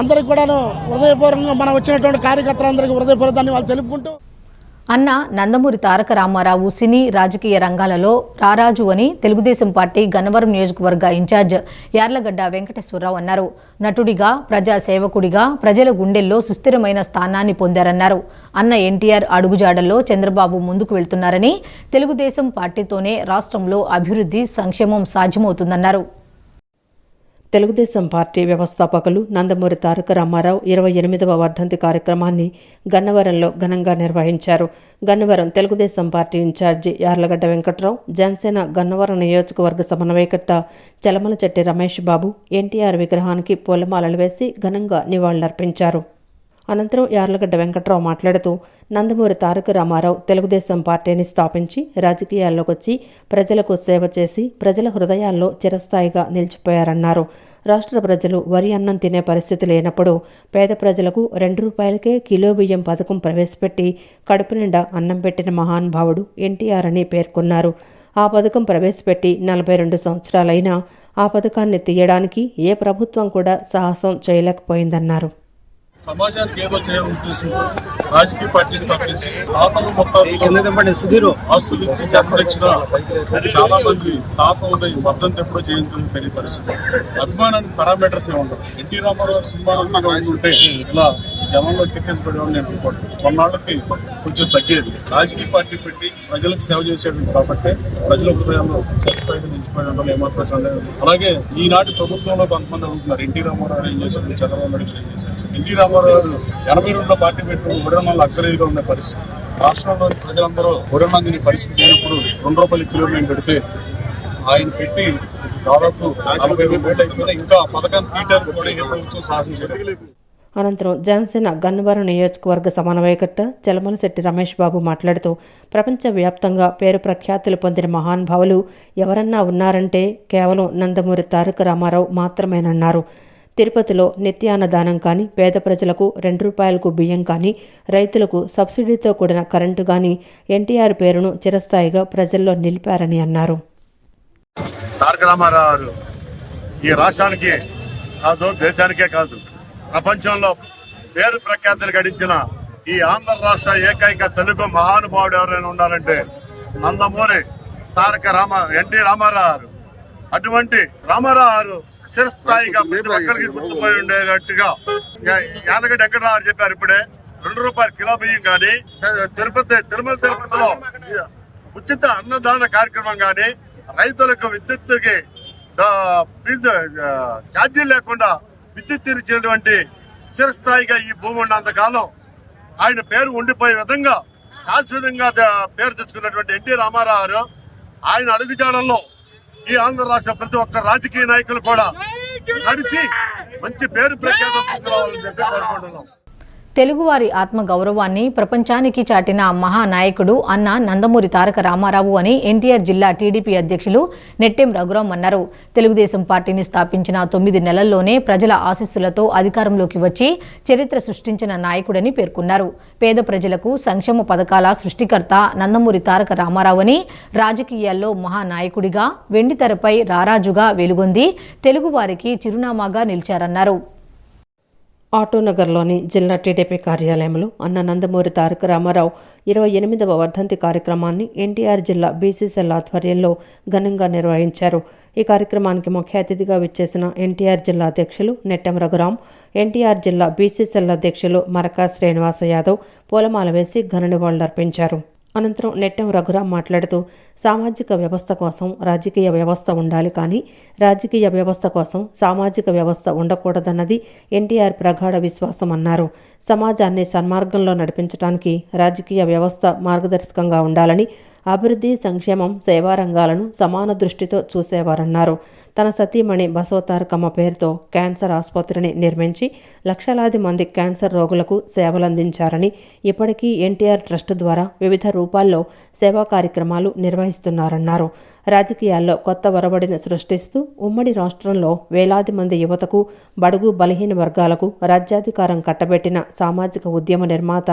అందరికి కూడాను హృదయపూర్వకంగా మనం వచ్చినటువంటి కార్యకర్తలందరికీ హృదయపూర్వక ధన్యవాదాలు తెలుపుకుంటూ
అన్న నందమూరి తారక రామారావు సినీ రాజకీయ రంగాలలో రారాజు అని తెలుగుదేశం పార్టీ గన్నవరం నియోజకవర్గ ఇన్ఛార్జ్ యార్లగడ్డ వెంకటేశ్వరరావు అన్నారు. నటుడిగా, ప్రజాసేవకుడిగా ప్రజల గుండెల్లో సుస్థిరమైన స్థానాన్ని పొందారన్నారు. అన్న ఎన్టీఆర్ అడుగుజాడల్లో చంద్రబాబు ముందుకు వెళ్తున్నారని, తెలుగుదేశం పార్టీతోనే రాష్ట్రంలో అభివృద్ధి, సంక్షేమం సాధ్యమవుతుందన్నారు.
తెలుగుదేశం పార్టీ వ్యవస్థాపకులు నందమూరి తారక రామారావు 28వ వర్ధంతి కార్యక్రమాన్ని గన్నవరంలో ఘనంగా నిర్వహించారు. గన్నవరం తెలుగుదేశం పార్టీ ఇన్ఛార్జి యార్లగడ్డ వెంకట్రావు, జనసేన గన్నవరం నియోజకవర్గ సమన్వయకర్త చలమలచెట్టి రమేష్ బాబు ఎన్టీఆర్ విగ్రహానికి పూలమాలలు వేసి ఘనంగా నివాళులర్పించారు. అనంతరం యార్లగడ్డ వెంకట్రావు మాట్లాడుతూ, నందమూరి తారక రామారావు తెలుగుదేశం పార్టీని స్థాపించి రాజకీయాల్లోకి వచ్చి ప్రజలకు సేవ చేసి ప్రజల హృదయాల్లో చిరస్థాయిగా నిలిచిపోయారన్నారు. రాష్ట్ర ప్రజలు వరి అన్నం తినే పరిస్థితి లేనప్పుడు పేద ప్రజలకు ₹2కే కిలో బియ్యం పథకం ప్రవేశపెట్టి కడుపు నిండా అన్నం పెట్టిన మహానుభావుడు ఎన్టీఆర్ అని పేర్కొన్నారు. ఆ పథకం ప్రవేశపెట్టి 42 సంవత్సరాలైనా ఆ పథకాన్ని తీయడానికి ఏ ప్రభుత్వం కూడా సాహసం చేయలేకపోయిందన్నారు.
సమాజానికి ఏదో చేయాలని ఉద్దేశంతో రాజకీయ పార్టీ స్థాపించి తాతలు మొత్తాలు ఆస్తులు ఇచ్చి జన్మనిచ్చిన చాలా మంది తాతలు వర్ధంతి ఎప్పుడో జయంతులు పెరిగే పరిస్థితి. అభిమానానికి పారామీటర్స్ ఏ ఉండవు. ఎన్టీ రామారావు సినిమా ఉంటే ఇలా జనంలో ఎక్కించబడేవాళ్ళు నేను అనుకోండి. కొన్నాళ్ళకి కొంచెం తగ్గేది. రాజకీయ పార్టీ పెట్టి ప్రజలకు సేవ చేసేది కాబట్టి ప్రజల హృదయాల్లో చర్చపైకి నిలిచిపోయిన ఏమాత్రం సందేహం. అలాగే ఈనాటి ప్రభుత్వంలో కొంతమంది అడుగుతున్నారు ఎన్టీ రామారావు ఏం చేశారు, చంద్రబాబు నాయుడు ఏం చేశారు. ఎన్టీ రామారావు గారు 82లో పార్టీ పెట్టి ఉడనాలు అక్సరీగా ఉన్న పరిస్థితి. రాష్ట్రంలోని ప్రజలందరూ ఉడనాలు తినే పరిస్థితి లేనప్పుడు ₹2 కిలో మేము పెడితే ఆయన పెట్టి దాదాపు 45 అయిపోయినా ఇంకా పథకాన్ని తీయడానికి కూడా ఏ ప్రభుత్వం సాహసం చేయలేదు.
అనంతరం జనసేన గన్నవరం నియోజకవర్గ సమన్వయకర్త చలమలశెట్టి రమేష్ బాబు మాట్లాడుతూ, ప్రపంచవ్యాప్తంగా పేరు ప్రఖ్యాతులు పొందిన మహానుభావులు ఎవరన్నా ఉన్నారంటే కేవలం నందమూరి తారక రామారావు మాత్రమేనన్నారు. తిరుపతిలో నిత్యాన్నదానం కానీ, పేద ప్రజలకు ₹2కు బియ్యం కానీ, రైతులకు సబ్సిడీతో కూడిన కరెంటు కానీ ఎన్టీఆర్ పేరును చిరస్థాయిగా ప్రజల్లో నిలిపారని అన్నారు.
తారక రామారావు ఈ రాష్ట్రానికి కాదు, దేశానికే కాదు, ప్రపంచంలో పేరు ప్రఖ్యాతులు గడించిన ఈ ఆంధ్ర రాష్ట్ర ఏకైక తెలుగు మహానుభావుడు ఎవరైనా ఉండాలంటే నందమూరి ఎన్టీ రామారావు. అటువంటి రామారావు చిరస్థాయిగా ప్రతి ఒక్కరికి గుర్తుపోయి ఉండేటట్టుగా యాలగడ్డ వెంకటరావు చెప్పారు. ఇప్పుడే ₹2 కిలో బియ్యం కానీ, తిరుపతిలో ఉచిత అన్నదాన కార్యక్రమం కానీ, రైతులకు విద్యుత్తుకి ఛార్జీలు లేకుండా విద్యుత్ ఇచ్చినటువంటి చిరస్థాయిగా ఈ భూమి ఉన్నంతకాలం ఆయన పేరు ఉండిపోయే విధంగా శాశ్వతంగా పేరు తెచ్చుకున్నటువంటి ఎన్టీ రామారావు ఆయన అడుగుజాడల్లో ఈ ఆంధ్ర రాష్ట్ర ప్రతి ఒక్క రాజకీయ నాయకులు కూడా నడిచి మంచి పేరు ప్రఖ్యాతం తీసుకురావాలని చెప్పి కోరుకుంటున్నాం.
తెలుగువారి ఆత్మగౌరవాన్ని ప్రపంచానికి చాటిన మహానాయకుడు అన్న నందమూరి తారక రామారావు అని ఎన్టీఆర్ జిల్లా టీడీపీ అధ్యక్షులు నెట్టెం రఘురాం అన్నారు. తెలుగుదేశం పార్టీని స్థాపించిన 9 నెలల్లోనే ప్రజల ఆశీస్సులతో అధికారంలోకి వచ్చి చరిత్ర సృష్టించిన నాయకుడని పేర్కొన్నారు. పేద ప్రజలకు సంక్షేమ పథకాల సృష్టికర్త నందమూరి తారక రామారావు అని, రాజకీయాల్లో మహానాయకుడిగా వెండితెరపై రారాజుగా వెలుగొంది తెలుగువారికి చిరునామాగా నిలిచారన్నారు.
ఆటోనగర్లోని జిల్లా టీడీపీ కార్యాలయంలో అన్న నందమూరి తారక రామారావు 28వ వర్ధంతి కార్యక్రమాన్ని ఎన్టీఆర్ జిల్లా బీసీసీఎల్ ఆధ్వర్యంలో ఘనంగా నిర్వహించారు. ఈ కార్యక్రమానికి ముఖ్య అతిథిగా విచ్చేసిన ఎన్టీఆర్ జిల్లా అధ్యక్షులు నెట్టెం రఘురాం, ఎన్టీఆర్ జిల్లా బీసీసీఎల్ అధ్యక్షులు మరకా శ్రీనివాస యాదవ్ పూలమాల వేసి ఘన నివాళులర్పించారు. అనంతరం నెట్టెం రఘురాం మాట్లాడుతూ, సామాజిక వ్యవస్థ కోసం రాజకీయ వ్యవస్థ ఉండాలి, కానీ రాజకీయ వ్యవస్థ కోసం సామాజిక వ్యవస్థ ఉండకూడదన్నది ఎన్టీఆర్ ప్రగాఢ విశ్వాసం అన్నారు. సమాజాన్ని సన్మార్గంలో నడిపించడానికి రాజకీయ వ్యవస్థ మార్గదర్శకంగా ఉండాలని, అభివృద్ధి, సంక్షేమం, సేవా రంగాలను సమాన దృష్టితో చూసేవారన్నారు. తన సతీమణి బసవతారకమ్మ పేరుతో క్యాన్సర్ ఆసుపత్రిని నిర్మించి లక్షలాది మంది క్యాన్సర్ రోగులకు సేవలందించారని, ఇప్పటికీ ఎన్టీఆర్ ట్రస్ట్ ద్వారా వివిధ రూపాల్లో సేవా కార్యక్రమాలు నిర్వహిస్తున్నారన్నారు. రాజకీయాల్లో కొత్త ఒరవడిని సృష్టిస్తూ ఉమ్మడి రాష్ట్రంలో వేలాది మంది యువతకు, బడుగు బలహీన వర్గాలకు రాజ్యాధికారం కట్టబెట్టిన సామాజిక ఉద్యమ నిర్మాత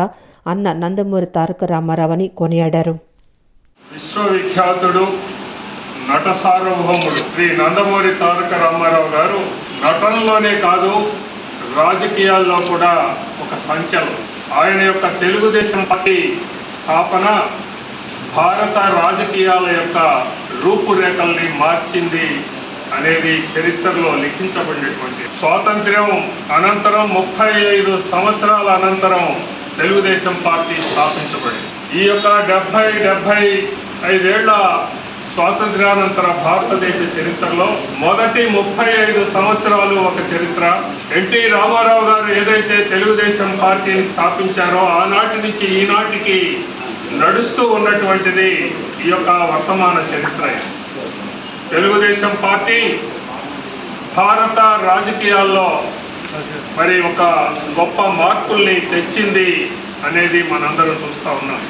అన్న నందమూరి తారక రామారావు అని కొనియాడారు.
విశ్వవిఖ్యాతుడు, నట సార్వభౌముడు శ్రీ నందమూరి తారక రామారావు గారు నటనలోనే కాదు, రాజకీయాల్లో కూడా ఒక సంచలనం. ఆయన యొక్క తెలుగుదేశం పార్టీ స్థాపన భారత రాజకీయాల యొక్క రూపురేఖల్ని మార్చింది అనేది చరిత్రలో లిఖించబడినటువంటి. స్వాతంత్ర్యం అనంతరం 35 సంవత్సరాల అనంతరం తెలుగుదేశం పార్టీ స్థాపించబడింది. ఈ యొక్క 75 ఏళ్ల స్వాతంత్ర్యానంతర భారతదేశ చరిత్రలో మొదటి 35 సంవత్సరాలు ఒక చరిత్ర. ఎన్టీ రామారావు గారు ఏదైతే తెలుగుదేశం పార్టీని స్థాపించారో ఆనాటి నుంచి ఈనాటికి నడుస్తూ ఉన్నటువంటిది ఈ యొక్క వర్తమాన చరిత్ర. తెలుగుదేశం పార్టీ భారత రాజకీయాల్లో మరి ఒక గొప్ప మార్పుల్ని తెచ్చింది అనేది మనందరం చూస్తూ ఉన్నాం.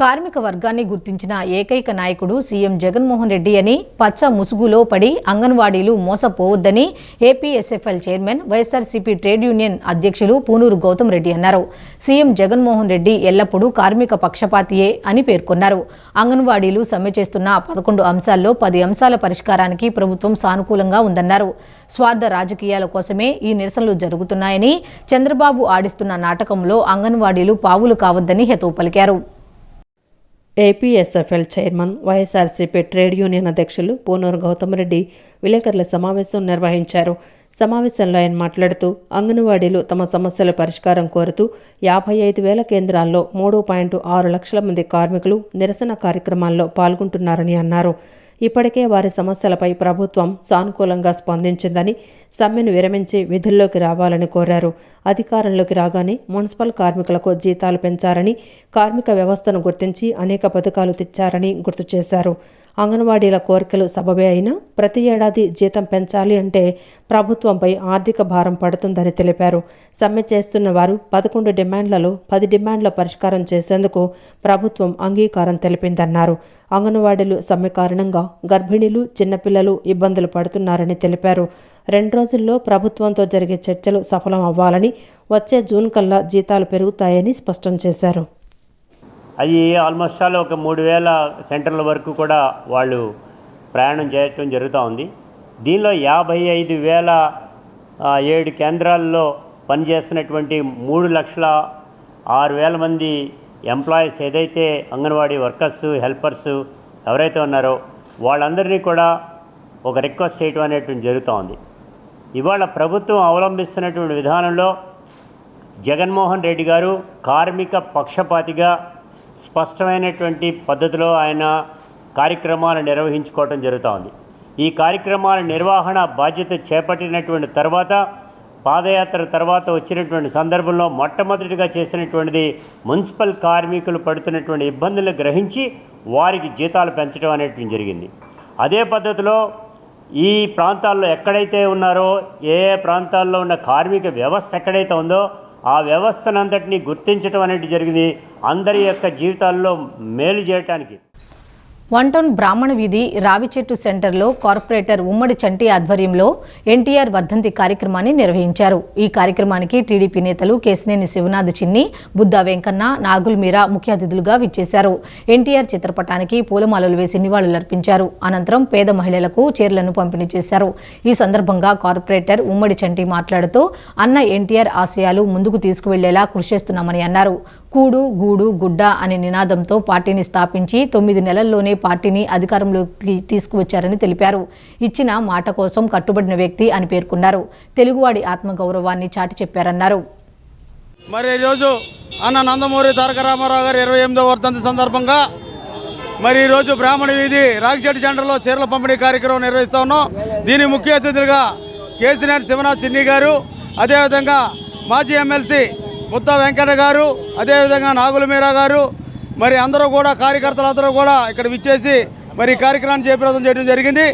కార్మిక వర్గాన్ని గుర్తించిన ఏకైక నాయకుడు సీఎం జగన్మోహన్ రెడ్డి అని, పచ్చ ముసుగులో పడి అంగన్వాడీలు మోసపోవద్దని APSFL chairman, YSRCP trade union అధ్యక్షులు పూనూరు గౌతమ్ రెడ్డి అన్నారు. సీఎం జగన్మోహన్ రెడ్డి ఎల్లప్పుడూ కార్మిక పక్షపాతియే అని పేర్కొన్నారు. అంగన్వాడీలు సమ్మె చేస్తున్న 11 అంశాల్లో 10 అంశాల పరిష్కారానికి ప్రభుత్వం సానుకూలంగా ఉందన్నారు. స్వార్థ రాజకీయాల కోసమే ఈ నిరసనలు జరుగుతున్నాయని, చంద్రబాబు ఆడిస్తున్న నాటకంలో అంగన్వాడీలు పావులు కావద్దని హితవు పలికారు.
APSFL chairman, YSRCP trade union అధ్యక్షులు పూనూరు గౌతమ్ రెడ్డి విలేకరుల సమావేశం నిర్వహించారు. సమావేశంలో ఆయన మాట్లాడుతూ అంగన్వాడీలు తమ సమస్యల పరిష్కారం కోరుతూ 55,000 కేంద్రాల్లో 3.6 లక్షల మంది కార్మికులు నిరసన కార్యక్రమాల్లో పాల్గొంటున్నారని అన్నారు. ఇప్పటికే వారి సమస్యలపై ప్రభుత్వం సానుకూలంగా స్పందించిందని, సమ్మెను విరమించి విధుల్లోకి రావాలని కోరారు. అధికారంలోకి రాగానే మున్సిపల్ కార్మికులకు జీతాలు పెంచారని, కార్మిక వ్యవస్థను గుర్తించి అనేక పథకాలు తెచ్చారని గుర్తు చేశారు. అంగన్వాడీల కోరికలు సబబే అయినా ప్రతి ఏడాది జీతం పెంచాలి అంటే ప్రభుత్వంపై ఆర్థిక భారం పడుతుందని తెలిపారు. సమ్మె చేస్తున్న వారు 11 డిమాండ్లలో 10 డిమాండ్ల పరిష్కారం చేసేందుకు ప్రభుత్వం అంగీకారం తెలిపిందన్నారు. అంగన్వాడీలు సమ్మె కారణంగా గర్భిణీలు, చిన్నపిల్లలు ఇబ్బందులు పడుతున్నారని తెలిపారు. 2 రోజుల్లో ప్రభుత్వంతో జరిగే చర్చలు సఫలం అవ్వాలని, వచ్చే జూన్ కల్లా జీతాలు పెరుగుతాయని స్పష్టం చేశారు.
అవి ఆల్మోస్ట్ ఆల్ ఒక 3,000 సెంటర్ల వరకు కూడా వాళ్ళు ప్రయాణం చేయటం జరుగుతూ ఉంది. దీనిలో 55,007 కేంద్రాల్లో పనిచేస్తున్నటువంటి 3,06,000 మంది ఎంప్లాయీస్ ఏదైతే అంగన్వాడీ వర్కర్స్, హెల్పర్స్ ఎవరైతే ఉన్నారో వాళ్ళందరినీ కూడా ఒక రిక్వెస్ట్ చేయటం అనేటువంటి జరుగుతూ ఉంది. ఇవాళ ప్రభుత్వం అవలంబిస్తున్నటువంటి విధానంలో జగన్మోహన్ రెడ్డి గారు కార్మిక పక్షపాతిగా స్పష్టమైనటువంటి పద్ధతిలో ఆయన కార్యక్రమాలు నిర్వహించుకోవటం జరుగుతూ ఉంది. ఈ కార్యక్రమాల నిర్వహణ బాధ్యత చేపట్టినటువంటి తర్వాత, పాదయాత్ర తర్వాత వచ్చినటువంటి సందర్భంలో మొట్టమొదటిగా చేసినటువంటిది మున్సిపల్ కార్మికులు పడుతున్నటువంటి ఇబ్బందులను గ్రహించి వారికి జీతాలు పెంచడం అనేటువంటి జరిగింది. అదే పద్ధతిలో ఈ ప్రాంతాల్లో ఎక్కడైతే ఉన్నారో, ఏ ప్రాంతాల్లో ఉన్న కార్మిక వ్యవస్థ ఎక్కడైతే ఉందో ఆ వ్యవస్థనంతటినీ గుర్తించడం అనేది జరిగింది, అందరి యొక్క జీవితాల్లో మేలు చేయటానికి.
1 టౌన్ బ్రాహ్మణ వీధి రావిచెట్టు సెంటర్లో కార్పొరేటర్ ఉమ్మడి చంటి ఆధ్వర్యంలో ఎన్టీఆర్ వర్ధంతి కార్యక్రమాన్ని నిర్వహించారు. ఈ కార్యక్రమానికి టీడీపీ నేతలు కేశినేని శివనాథ్ చిన్ని, బుద్దా వెంకన్న, నాగుల్ మీరా ముఖ్య అతిథులుగా విచ్చేశారు. ఎన్టీఆర్ చిత్రపటానికి పూలమాలలు వేసి నివాళులర్పించారు. అనంతరం పేద మహిళలకు చీరలను పంపిణీ చేశారు. ఈ సందర్భంగా కార్పొరేటర్ ఉమ్మడి చంటి మాట్లాడుతూ అన్న ఎన్టీఆర్ ఆశయాలు ముందుకు తీసుకువెళ్లేలా కృషి చేస్తున్నామని అన్నారు. కూడు, గూడు, గుడ్డ అనే నినాదంతో పార్టీని స్థాపించి 9 నెలల్లోనే పార్టీని అధికారంలోకి తీసుకువచ్చారని తెలిపారు. ఇచ్చిన మాట కోసం కట్టుబడిన వ్యక్తి అని పేర్కొన్నారు. తెలుగువాడి ఆత్మగౌరవాన్ని చాటి చెప్పారన్నారు.
మరి ఈరోజు అన్న నందమూరి తారక రామారావు గారి 28వ వర్ధంతి సందర్భంగా మరి ఈరోజు బ్రాహ్మణ వీధి రాగిచెట్టు సెంటర్లో చీరల పంపిణీ కార్యక్రమం నిర్వహిస్తా ఉన్నాం. దీని ముఖ్య అతిథులుగా కేశినేని శివనాథ్ చిన్ని గారు, అదేవిధంగా మాజీ ఎమ్మెల్సీ బుద్దా వెంకన్న గారు, అదేవిధంగా నాగుల మీరా గారు, మరి అందరూ కూడా కార్యకర్తలందరూ కూడా ఇక్కడ విచ్చేసి మరి కార్యక్రమాన్ని జయప్రదం చేయడం జరిగింది.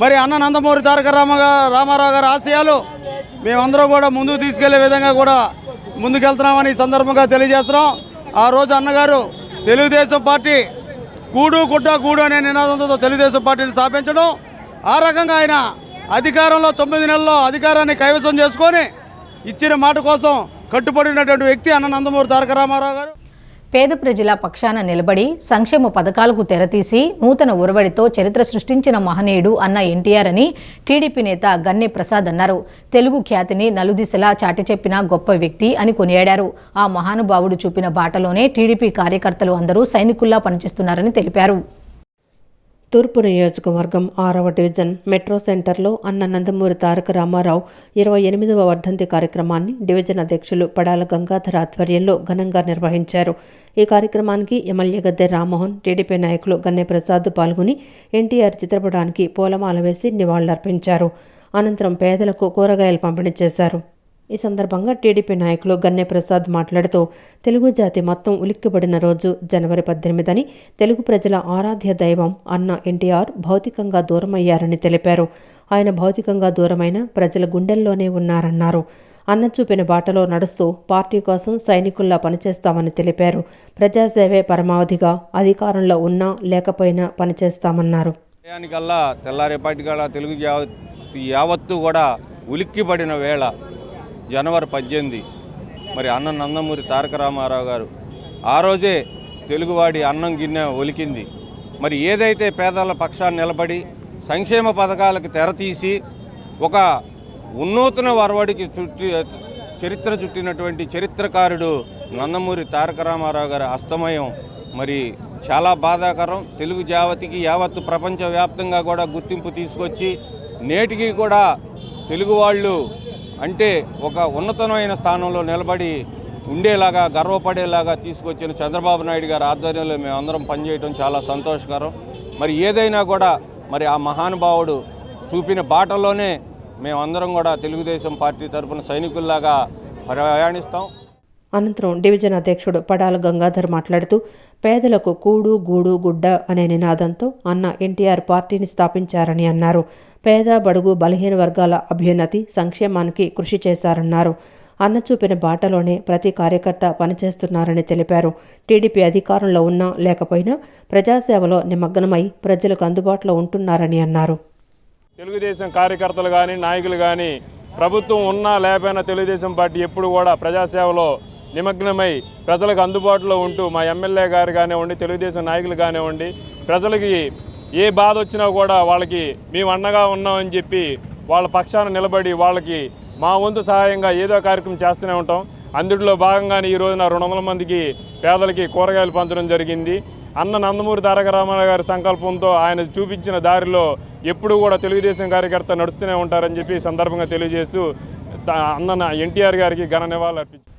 మరి అన్న నందమూరి తారక రామారావు గారి ఆశయాలు మేమందరం కూడా ముందుకు తీసుకెళ్లే విధంగా కూడా ముందుకెళ్తున్నామని ఈ సందర్భంగా తెలియజేస్తున్నాం. ఆ రోజు అన్నగారు తెలుగుదేశం పార్టీ కూడు, గుడ్డ, గూడు అనే నినాదంతో తెలుగుదేశం పార్టీని స్థాపించడం, ఆ రకంగా ఆయన అధికారంలో 9 నెలల్లో అధికారాన్ని కైవసం చేసుకొని ఇచ్చిన మాట కోసం కట్టుబడినటువంటి వ్యక్తి అన్న నందమూరి తారక రామారావు గారు.
పేద ప్రజల పక్షాన నిలబడి సంక్షేమ పథకాలకు తెరతీసి నూతన ఒరవడితో చరిత్ర సృష్టించిన మహనీయుడు అన్న ఎన్టీఆర్ అని టీడీపీ నేత గన్నె ప్రసాద్ అన్నారు. తెలుగు ఖ్యాతిని నలుదిశలా చాటి చెప్పిన గొప్ప వ్యక్తి అని కొనియాడారు. ఆ మహానుభావుడు చూపిన బాటలోనే టీడీపీ కార్యకర్తలు అందరూ సైనికుల్లా పనిచేస్తున్నారని తెలిపారు.
తూర్పు నియోజకవర్గం 6వ డివిజన్ మెట్రో సెంటర్లో అన్న నందమూరి తారక రామారావు 28వ వర్ధంతి కార్యక్రమాన్ని డివిజన్ అధ్యక్షులు పడాల గంగాధర్ ఆధ్వర్యంలో ఘనంగా నిర్వహించారు. ఈ కార్యక్రమానికి ఎమ్మెల్యే గద్దె రామ్మోహన్, టీడీపీ నాయకులు గన్నె ప్రసాద్ పాల్గొని ఎన్టీఆర్ చిత్రపటానికి పూలమాల వేసి నివాళులర్పించారు. అనంతరం పేదలకు కూరగాయలు పంపిణీ చేశారు. ఈ సందర్భంగా టీడీపీ నాయకులు గన్నె ప్రసాద్ మాట్లాడుతూ తెలుగు జాతి మొత్తం ఉలిక్కిపడిన రోజు జనవరి 18 అని, తెలుగు ప్రజల ఆరాధ్య దైవం అన్న ఎన్టీఆర్ భౌతికంగా దూరమయ్యారని తెలిపారు. ఆయన భౌతికంగా దూరమైన ప్రజల గుండెల్లోనే ఉన్నారన్నారు. అన్న చూపిన బాటలో నడుస్తూ పార్టీ కోసం సైనికుల్లా పనిచేస్తామని తెలిపారు. ప్రజాసేవే పరమావధిగా అధికారంలో ఉన్నా లేకపోయినా పనిచేస్తామన్నారు.
తెల్లారేపాటికల్లా తెలుగు యావత్తు కూడా ఉలిక్కిపడిన వేళ జనవరి 18 మరి అన్న నందమూరి తారక రామారావు గారు ఆ రోజే తెలుగువాడి అన్నం గిన్నె ఒలికింది. మరి ఏదైతే పేదల పక్షాన్ని నిలబడి సంక్షేమ పథకాలకు తెరతీసి ఒక ఉన్నూతన వరవడికి చరిత్ర చుట్టినటువంటి చరిత్రకారుడు నందమూరి తారక రామారావు గారి అస్తమయం మరి చాలా బాధాకరం. తెలుగు జాతికి యావత్తు ప్రపంచవ్యాప్తంగా కూడా గుర్తింపు తీసుకొచ్చి నేటికి కూడా తెలుగు వాళ్ళు అంటే ఒక ఉన్నతమైన స్థానంలో నిలబడి ఉండేలాగా గర్వపడేలాగా తీసుకొచ్చిన చంద్రబాబు నాయుడు గారి ఆధ్వర్యంలో మేమందరం పనిచేయడం చాలా సంతోషకరం. మరి ఏదైనా కూడా మరి ఆ మహానుభావుడు చూపిన బాటలోనే మేమందరం కూడా తెలుగుదేశం పార్టీ తరఫున సైనికుల్లాగా ప్రయాణిస్తాం.
అనంతరం డివిజన్ అధ్యక్షుడు పడాల గంగాధర్ మాట్లాడుతూ పేదలకు కూడు గూడు గుడ్డ అనే నినాదంతో అన్న ఎన్టీఆర్ పార్టీని స్థాపించారని అన్నారు. పేద బడుగు బలహీన వర్గాల అభ్యున్నతి సంక్షేమానికి కృషి చేశారన్నారు. అన్న చూపిన బాటలోనే ప్రతి కార్యకర్త పనిచేస్తున్నారని తెలిపారు. టీడీపీ అధికారంలో ఉన్నా లేకపోయినా ప్రజాసేవలో నిమగ్నమై ప్రజలకు అందుబాటులో ఉంటున్నారని అన్నారు.
తెలుగుదేశం కార్యకర్తలు కానీ నాయకులు కానీ ప్రభుత్వం ఉన్నా లేకపోయినా తెలుగుదేశం పార్టీ ఎప్పుడు కూడా ప్రజాసేవలో నిమగ్నమై ప్రజలకు అందుబాటులో ఉంటూ మా ఎమ్మెల్యే గారు కానివ్వండి, తెలుగుదేశం నాయకులు కానివ్వండి, ప్రజలకి ఏ బాధ వచ్చినా కూడా వాళ్ళకి మేము అండగా ఉన్నామని చెప్పి వాళ్ళ పక్షాన నిలబడి వాళ్ళకి మా వంతు సహాయంగా ఏదో కార్యక్రమం చేస్తూనే ఉంటాం. అందులో భాగంగానే ఈ రోజున 200 మందికి పేదలకి కూరగాయలు పంచడం జరిగింది. అన్న నందమూరి తారక రామారావు గారి సంకల్పంతో ఆయన చూపించిన దారిలో ఎప్పుడు కూడా తెలుగుదేశం కార్యకర్త నడుస్తూనే ఉంటారని చెప్పి సందర్భంగా తెలియజేస్తూ అన్న ఎన్టీఆర్ గారికి ఘన నివాళులు అర్పించారు.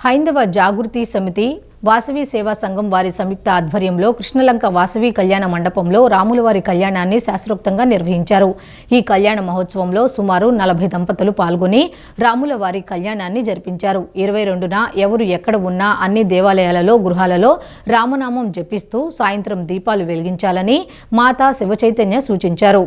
హైందవ జాగృతి సమితి వాసవి సేవా సంఘం వారి సంయుక్త ఆధ్వర్యంలో కృష్ణలంక వాసవి కళ్యాణ మండపంలో రాములవారి కళ్యాణాన్ని శాస్త్రోక్తంగా నిర్వహించారు. ఈ కళ్యాణ మహోత్సవంలో సుమారు 40 దంపతులు పాల్గొని రాములవారి కళ్యాణాన్ని జరిపించారు. 22న ఎవరు ఎక్కడ ఉన్నా అన్ని దేవాలయాలలో గృహాలలో రామనామం జపిస్తూ సాయంత్రం దీపాలు వెలిగించాలని మాతా శివచైతన్య సూచించారు.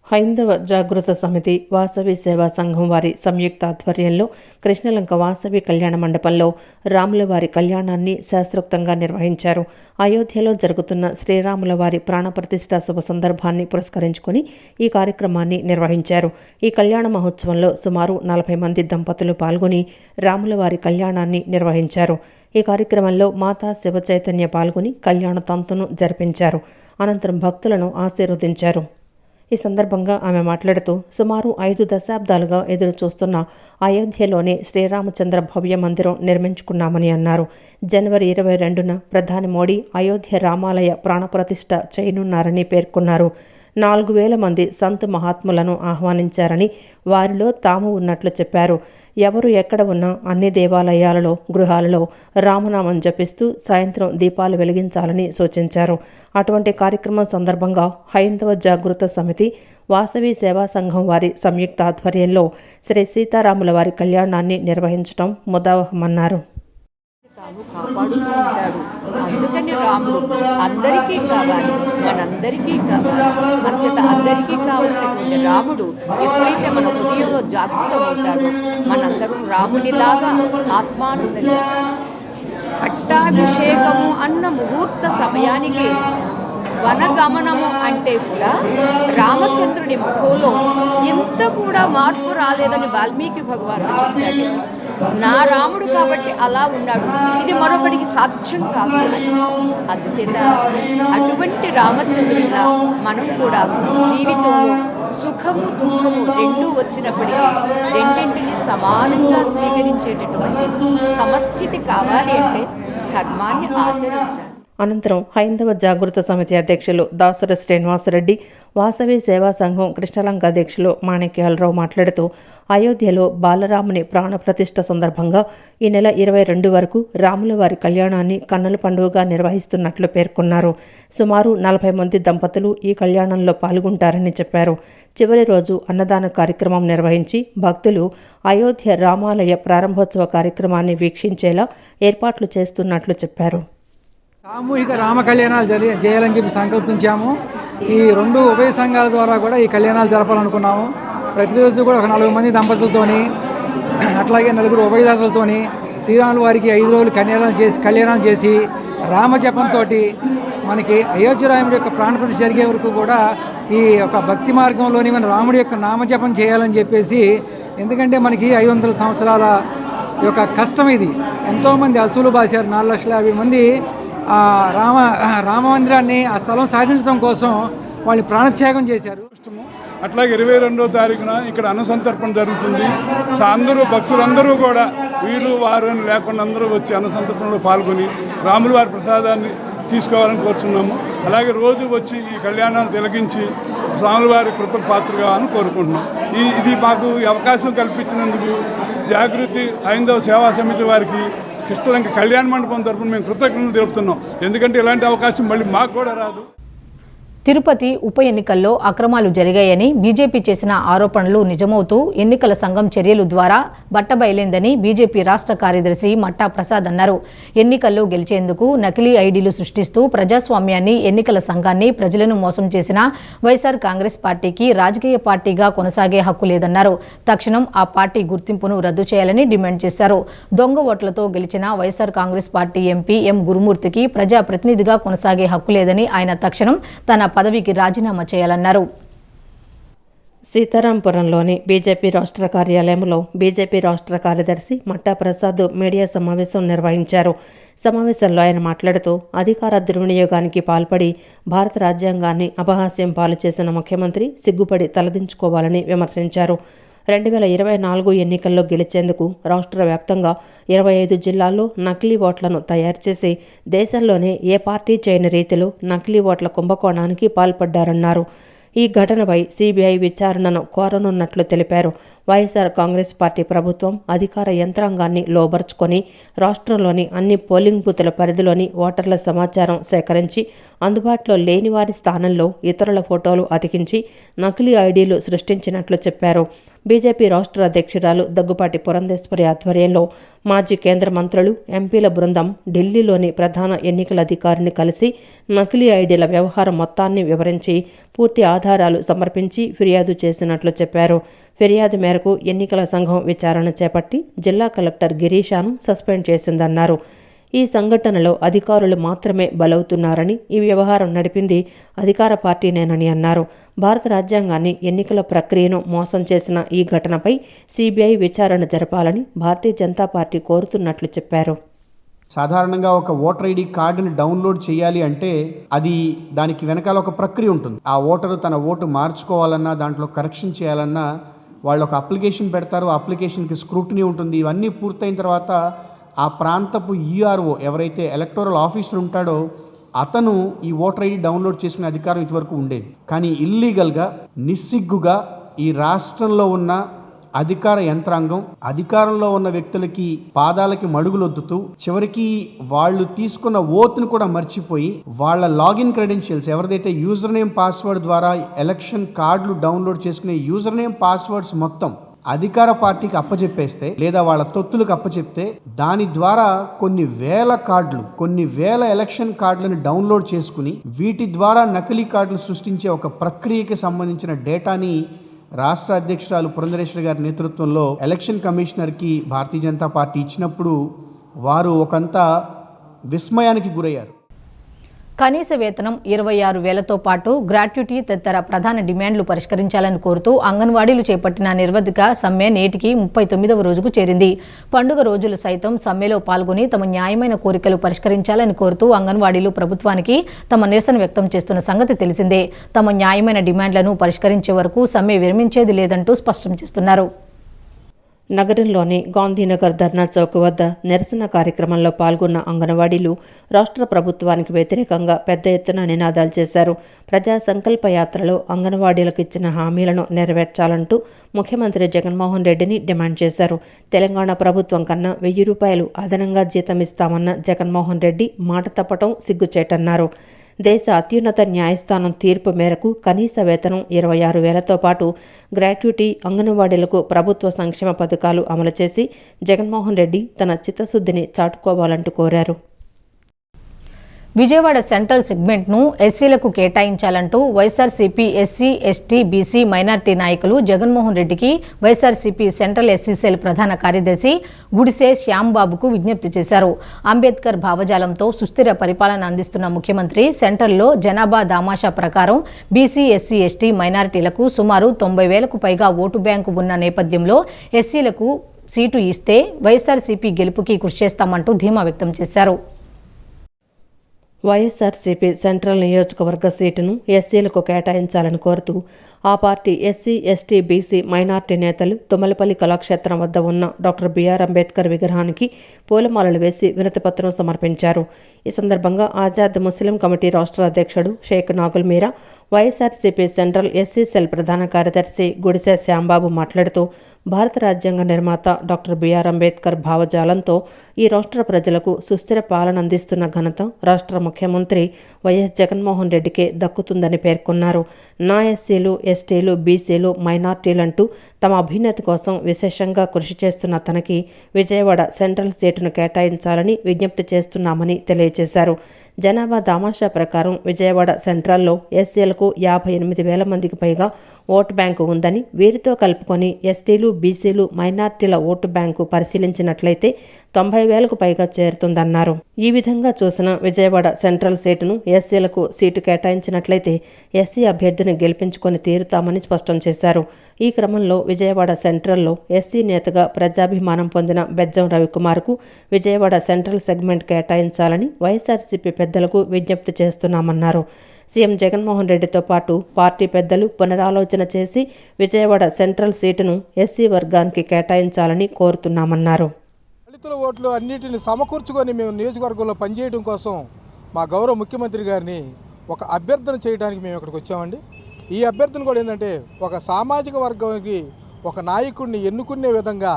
హైందవ జాగృత సమితి వాసవి సేవా సంఘం వారి సంయుక్త ఆధ్వర్యంలో కృష్ణలంక వాసవి కళ్యాణ మండపంలో రాములవారి కళ్యాణాన్ని శాస్త్రోక్తంగా నిర్వహించారు. అయోధ్యలో జరుగుతున్న శ్రీరాములవారి ప్రాణప్రతిష్ఠ శుభ సందర్భాన్ని పురస్కరించుకుని ఈ కార్యక్రమాన్ని నిర్వహించారు. ఈ కళ్యాణ మహోత్సవంలో సుమారు 40 మంది దంపతులు పాల్గొని రాములవారి కళ్యాణాన్ని నిర్వహించారు. ఈ కార్యక్రమంలో మాతా శివచైతన్య పాల్గొని కళ్యాణ తంతును జరిపించారు. అనంతరం భక్తులను ఆశీర్వదించారు. ఈ సందర్భంగా ఆమె మాట్లాడుతూ సుమారు 5 దశాబ్దాలుగా ఎదురు చూస్తున్న అయోధ్యలోనే శ్రీరామచంద్ర భవ్య మందిరం నిర్మించుకున్నామని అన్నారు. జనవరి 22న ప్రధాని మోడీ అయోధ్య రామాలయ ప్రాణప్రతిష్ఠ చేయనున్నారని పేర్కొన్నారు. 4000 మంది సంత్ మహాత్ములను ఆహ్వానించారని, వారిలో తాము ఉన్నట్లు చెప్పారు. ఎవరు ఎక్కడ ఉన్నా అన్ని దేవాలయాలలో గృహాలలో రామనామం జపిస్తూ సాయంత్రం దీపాలు వెలిగించాలని సూచించారు. అటువంటి కార్యక్రమం సందర్భంగా హైందవ జాగృత సమితి వాసవి సేవా సంఘం వారి సంయుక్త ఆధ్వర్యంలో శ్రీ సీతారాముల వారి కళ్యాణాన్ని నిర్వహించడం ముదావహమన్నారు.
కాపాడుతూ ఉంటాడు. అందుకని రాముడు అందరికీ కావాలి, మనందరికీ కావాలి. అంచేత అందరికీ కావలసినటువంటి రాముడు ఎప్పుడైతే మన హృదయంలో జాగృతమవుతాడో మనందరం రామునిలాగా ఆత్మానందంగా పట్టాభిషేకము అన్న ముహూర్త సమయానికి వనగమనము అంటే కూడా రామచంద్రుడి ముఖంలో ఎంత కూడా మార్పు రాలేదని వాల్మీకి భగవానుడు చెప్తాడు. నా రాముడు కాబట్టి అలా ఉన్నాడు, ఇది మరొకటికి సాధ్యం కాదు అని. అందుచేత అటువంటి రామచంద్రునిలా మనం కూడా జీవితంలో సుఖము దుఃఖము రెండూ వచ్చినప్పటికీ రెండింటిని సమానంగా స్వీకరించేటటువంటి సమస్థితి కావాలి అంటే ధర్మాన్ని ఆచరించాలి.
అనంతరం హైందవ జాగృత సమితి అధ్యక్షులు దాసరి శ్రీనివాసరెడ్డి, వాసవి సేవా సంఘం కృష్ణలంక అధ్యక్షులు మాణిక్యాలరావు మాట్లాడుతూ అయోధ్యలో బాలరాముని ప్రాణప్రతిష్ఠ సందర్భంగా ఈ నెల 22 వరకు రాములవారి కళ్యాణాన్ని కన్నుల పండుగగా నిర్వహిస్తున్నట్లు పేర్కొన్నారు. సుమారు 40 మంది దంపతులు ఈ కళ్యాణంలో పాల్గొంటారని చెప్పారు. చివరి రోజు అన్నదాన కార్యక్రమం నిర్వహించి భక్తులు అయోధ్య రామాలయ ప్రారంభోత్సవ కార్యక్రమాన్ని వీక్షించేలా ఏర్పాట్లు చేస్తున్నట్లు చెప్పారు.
సామూహిక రామ కళ్యాణాలు చేయాలని చెప్పి సంకల్పించాము. ఈ 2 ఉభయ సంఘాల ద్వారా కూడా ఈ కళ్యాణాలు జరపాలనుకున్నాము. ప్రతిరోజు కూడా ఒక 40 మంది దంపతులతోని, అట్లాగే 4 ఉభయదాతలతోని శ్రీరాముల వారికి 5 రోజులు కళ్యాణాలు చేసి రామజపంతో మనకి అయోధ్యరాముడి యొక్క ప్రాణప్రతిష్ఠ జరిగే వరకు కూడా ఈ యొక్క భక్తి మార్గంలోని మన రాముడి యొక్క నామజపం చేయాలని చెప్పేసి. ఎందుకంటే మనకి 500 సంవత్సరాల యొక్క కష్టం ఇది. ఎంతోమంది అసూలు బాసారు. 4,50,000 మంది రామ మందిరాన్ని ఆ స్థలం సాధించడం కోసం వాళ్ళు ప్రాణత్యాగం చేశారు.
అట్లాగే 22వ తారీఖున ఇక్కడ అన్నసంతర్పణ జరుగుతుంది. అందరూ భక్తులందరూ కూడా వీళ్ళు వారు లేకుండా అందరూ వచ్చి అన్నసంతర్పణలో పాల్గొని రాముల వారి ప్రసాదాన్ని తీసుకోవాలని కోరుతున్నాము. అలాగే రోజు వచ్చి ఈ కళ్యాణాలు తిలకించి స్వాముల వారి కృపకు పాత్ర కావాలని కోరుకుంటున్నాం. ఇది మాకు అవకాశం కల్పించినందుకు జాగృతి హైందవ సేవా సమితి వారికి కృష్ణలంక కళ్యాణ మండపం తరఫున మేము కృతజ్ఞతలు తెలుపుతున్నాం. ఎందుకంటే ఇలాంటి అవకాశం మళ్ళీ మాకు కూడా రాదు.
తిరుపతి ఉప ఎన్నికల్లో అక్రమాలు జరిగాయని బీజేపీ చేసిన ఆరోపణలు నిజమవుతూ ఎన్నికల సంఘం చర్యల ద్వారా బట్టబయలైందని బీజేపీ రాష్ట్ర కార్యదర్శి మట్టా ప్రసాద్ అన్నారు. ఎన్నికల్లో గెలిచేందుకు నకిలీ ఐడీలు సృష్టిస్తూ ప్రజాస్వామ్యాన్ని, ఎన్నికల సంఘాన్ని, ప్రజలను మోసం చేసిన వైఎస్ఆర్ కాంగ్రెస్ పార్టీకి రాజకీయ పార్టీగా కొనసాగే హక్కు లేదన్నారు. తక్షణం ఆ పార్టీ గుర్తింపును రద్దు చేయాలని డిమాండ్ చేశారు. దొంగ ఓట్లతో గెలిచిన YSR Congress party MP M గురుమూర్తికి ప్రజాప్రతినిధిగా కొనసాగే హక్కు లేదని ఆయన తక్షణం తన పదవికి రాజీనామా చేయాలన్నారు.
సీతారాంపురంలోని బీజేపీ రాష్ట్ర కార్యాలయంలో బీజేపీ రాష్ట్ర కార్యదర్శి మట్టా ప్రసాద్ మీడియా సమావేశం నిర్వహించారు. సమావేశంలో ఆయన మాట్లాడుతూ అధికార దుర్వినియోగానికి పాల్పడి భారత రాజ్యాంగాన్ని అపహాస్యం పాలు చేసిన ముఖ్యమంత్రి సిగ్గుపడి తలదించుకోవాలని విమర్శించారు. 2024 ఎన్నికల్లో గెలిచేందుకు రాష్ట్ర వ్యాప్తంగా 25 జిల్లాల్లో నకిలీ ఓట్లను తయారు చేసి దేశంలోనే ఏ పార్టీ చేయని రీతిలో నకిలీ ఓట్ల కుంభకోణానికి పాల్పడ్డారన్నారు. ఈ ఘటనపై సిబిఐ విచారణను కోరనున్నట్లు తెలిపారు. వైఎస్ఆర్ కాంగ్రెస్ పార్టీ ప్రభుత్వం అధికార యంత్రాంగాన్ని లోబర్చుకొని రాష్ట్రంలోని అన్ని పోలింగ్ బూతుల పరిధిలోని ఓటర్ల సమాచారం సేకరించి అందుబాటులో లేని వారి స్థానంలో ఇతరుల ఫోటోలు అతికించి నకిలీ ఐడీలు సృష్టించినట్లు చెప్పారు. బీజేపీ రాష్ట్ర అధ్యక్షురాలు దగ్గుపాటి పురంధేశ్వరి ఆధ్వర్యంలో మాజీ కేంద్ర మంత్రులు, ఎంపీల బృందం ఢిల్లీలోని ప్రధాన ఎన్నికల అధికారిని కలిసి నకిలీ ఐడీల వ్యవహారం మొత్తాన్ని వివరించి పూర్తి ఆధారాలు సమర్పించి ఫిర్యాదు చేసినట్లు చెప్పారు. ఫిర్యాదు మేరకు ఎన్నికల సంఘం విచారణ చేపట్టి జిల్లా కలెక్టర్ గిరీషాను సస్పెండ్ చేసిందన్నారు. ఈ సంఘటనలో అధికారులు మాత్రమే బలవుతున్నారని, ఈ వ్యవహారం నడిపింది అధికార పార్టీనేనని అన్నారు. భారత రాజ్యాంగాన్ని, ఎన్నికల ప్రక్రియను మోసం చేసిన ఈ ఘటనపై సిబిఐ విచారణ జరపాలని భారతీయ జనతా పార్టీ కోరుతున్నట్లు చెప్పారు.
సాధారణంగా ఒక ఓటర్ ఐడి కార్డుని డౌన్లోడ్ చేయాలి అంటే దానికి వెనకాల ఒక ప్రక్రియ ఉంటుంది. ఆ ఓటరు తన ఓటు మార్చుకోవాలన్నా, దాంట్లో కరెక్షన్ చేయాలన్నా వాళ్ళు ఒక అప్లికేషన్ పెడతారు. ఆ అప్లికేషన్కి స్క్రూటినీ ఉంటుంది. ఇవన్నీ పూర్తయిన తర్వాత ఆ ప్రాంతపు ఈఆర్ఓ ఎవరైతే ఎలక్టోరల్ ఆఫీసర్ ఉంటాడో అతను ఈ ఓటర్ ఐడి డౌన్లోడ్ చేసుకునే అధికారం ఇదివరకు ఉండేది. కానీ ఇల్లీగల్గా, నిస్సిగ్గుగా ఈ రాష్ట్రంలో ఉన్న అధికార యంత్రాంగం అధికారంలో ఉన్న వ్యక్తులకి పాదాలకి మడుగులొద్దుతూ చివరికి వాళ్ళు తీసుకున్న ఓతును కూడా మర్చిపోయి వాళ్ళ లాగిన్ క్రెడెన్షియల్స్ ఎవరిదైతే యూజర్ నేమ్ పాస్వర్డ్ ద్వారా ఎలక్షన్ కార్డులు డౌన్లోడ్ చేసుకునే యూజర్ నేమ్ పాస్వర్డ్స్ మొత్తం అధికార పార్టీకి అప్పచెప్పేస్తే లేదా వాళ్ళ తొత్తులకు అప్పచెప్తే దాని ద్వారా కొన్ని వేల ఎలక్షన్ కార్డులను డౌన్లోడ్ చేసుకుని వీటి ద్వారా నకిలీ కార్డులు సృష్టించే ఒక ప్రక్రియకి సంబంధించిన డేటాని రాష్ట్ర అధ్యక్షురాలు పురంధరేశ్వరి గారి నేతృత్వంలో ఎలక్షన్ కమిషనర్కి భారతీయ జనతా పార్టీ ఇచ్చినప్పుడు వారు ఒకంత విస్మయానికి గురయ్యారు.
కనీస వేతనం 26,000తో పాటు గ్రాట్యుటీ తదితర ప్రధాన డిమాండ్లు పరిష్కరించాలని కోరుతూ అంగన్వాడీలు చేపట్టిన నిర్వధిక సమ్మె నేటికి 39వ రోజుకు చేరింది. పండుగ రోజులు సైతం సమ్మెలో పాల్గొని తమ న్యాయమైన కోరికలు పరిష్కరించాలని కోరుతూ అంగన్వాడీలు ప్రభుత్వానికి తమ నిరసన వ్యక్తం చేస్తున్న సంగతి తెలిసిందే. తమ న్యాయమైన డిమాండ్లను పరిష్కరించే వరకు సమ్మె విరమించేది లేదంటూ స్పష్టం చేస్తున్నారు.
నగరంలోని గాంధీనగర్ ధర్నా చౌక్ వద్ద నిరసన కార్యక్రమంలో పాల్గొన్న అంగన్వాడీలు రాష్ట్ర ప్రభుత్వానికి వ్యతిరేకంగా పెద్ద ఎత్తున నినాదాలు చేశారు. ప్రజా సంకల్ప యాత్రలో అంగన్వాడీలకు ఇచ్చిన హామీలను నెరవేర్చాలంటూ ముఖ్యమంత్రి జగన్మోహన్ రెడ్డిని డిమాండ్ చేశారు. తెలంగాణ ప్రభుత్వం కన్నా 1,000 రూపాయలు అదనంగా జీతం ఇస్తామన్న జగన్మోహన్ రెడ్డి మాట తప్పటం సిగ్గుచేటన్నారు. దేశ అత్యున్నత న్యాయస్థానం తీర్పు మేరకు కనీస వేతనం 26,000తో పాటు గ్రాట్యుటీ, అంగన్వాడీలకు ప్రభుత్వ సంక్షేమ పథకాలు అమలు చేసి జగన్మోహన్ రెడ్డి తన చిత్తశుద్ధిని చాటుకోవాలంటూ కోరారు.
విజయవాడ సెంట్రల్ సెగ్మెంట్ను ఎస్సీలకు కేటాయించాలంటూ YSRCP SC, ST, BC, minority నాయకులు జగన్మోహన్ రెడ్డికి వైఎస్ఆర్సీపీ సెంట్రల్ ఎస్సీ సెల్ ప్రధాన కార్యదర్శి గుడిసే శ్యాంబాబుకు విజ్ఞప్తి చేశారు. అంబేద్కర్ భావజాలంతో సుస్థిర పరిపాలన అందిస్తున్న ముఖ్యమంత్రి సెంట్రల్లో జనాభా దామాషా ప్రకారం బీసీ, ఎస్సీ, ఎస్టీ, మైనార్టీలకు సుమారు 90,000కు పైగా ఓటు బ్యాంకు ఉన్న నేపథ్యంలో ఎస్సీలకు సీటు ఇస్తే వైఎస్ఆర్సీపీ గెలుపుకి కృషి చేస్తామంటూ ధీమా వ్యక్తం చేశారు.
వైఎస్ఆర్సీపీ సెంట్రల్ నియోజకవర్గ సీటును ఎస్సీలకు కేటాయించాలని కోరుతూ ఆ party SC, ST, BC, minority నేతలు తుమ్మలపల్లి కళాక్షేత్రం వద్ద ఉన్న డాక్టర్ బిఆర్ అంబేద్కర్ విగ్రహానికి పూలమాలలు వేసి వినతిపత్రం సమర్పించారు. ఈ సందర్భంగా ఆజాద్ ముస్లిం కమిటీ రాష్ట్ర అధ్యక్షుడు షేక్ నాగుల్ మీరా, వైఎస్ఆర్సీపీ సెంట్రల్ ఎస్సీ సెల్ ప్రధాన కార్యదర్శి గుడిసె శ్యాంబాబు మాట్లాడుతూ భారత రాజ్యాంగ నిర్మాత డాక్టర్ బిఆర్ అంబేద్కర్ భావజాలంతో ఈ రాష్ట్ర ప్రజలకు సుస్థిర పాలన అందిస్తున్న ఘనత రాష్ట్ర ముఖ్యమంత్రి వైఎస్ జగన్మోహన్ రెడ్డికే దక్కుతుందని పేర్కొన్నారు. నా ఎస్సీలు, ఎస్టీలు, బీసీలు, మైనార్టీలంటూ తమ అభ్యున్నతి కోసం విశేషంగా కృషి చేస్తున్న తనకి విజయవాడ సెంట్రల్ సీటును కేటాయించాలని విజ్ఞప్తి చేస్తున్నామని తెలియజేశారు. జనాభా దామాషా ప్రకారం విజయవాడ సెంట్రల్లో ఎస్సీలకు 58,000 మందికి పైగా ఓటు బ్యాంకు ఉందని, వీరితో కలుపుకొని ఎస్టీలు, బీసీలు, మైనార్టీల ఓటు బ్యాంకు పరిశీలించినట్లయితే 90,000కు పైగా చేరుతుందన్నారు. ఈ విధంగా చూసిన విజయవాడ సెంట్రల్ సీటును ఎస్సీలకు సీటు కేటాయించినట్లయితే ఎస్సీ అభ్యర్థిని గెలిపించుకొని తీరుతామని స్పష్టం చేశారు. ఈ క్రమంలో విజయవాడ సెంట్రల్లో ఎస్సీ నేతగా ప్రజాభిమానం పొందిన బెజ్జం రవికుమార్కు విజయవాడ సెంట్రల్ సెగ్మెంట్ కేటాయించాలని వైఎస్ఆర్సీపీ పెద్దలకు విజ్ఞప్తి చేస్తున్నామన్నారు. సీఎం జగన్మోహన్ రెడ్డితో పాటు పార్టీ పెద్దలు పునరాలోచన చేసి విజయవాడ సెంట్రల్ సీటును ఎస్సీ వర్గానికి కేటాయించాలని కోరుతున్నామన్నారు.
దళితుల ఓట్లు అన్నిటిని సమకూర్చుకొని మేము నియోజకవర్గంలో పనిచేయడం కోసం మా గౌరవ ముఖ్యమంత్రి గారిని ఒక అభ్యర్థన చేయడానికి మేము ఇక్కడికి వచ్చామండి. ఈ అభ్యర్థన కూడా ఏంటంటే ఒక సామాజిక వర్గానికి ఒక నాయకుడిని ఎన్నుకునే విధంగా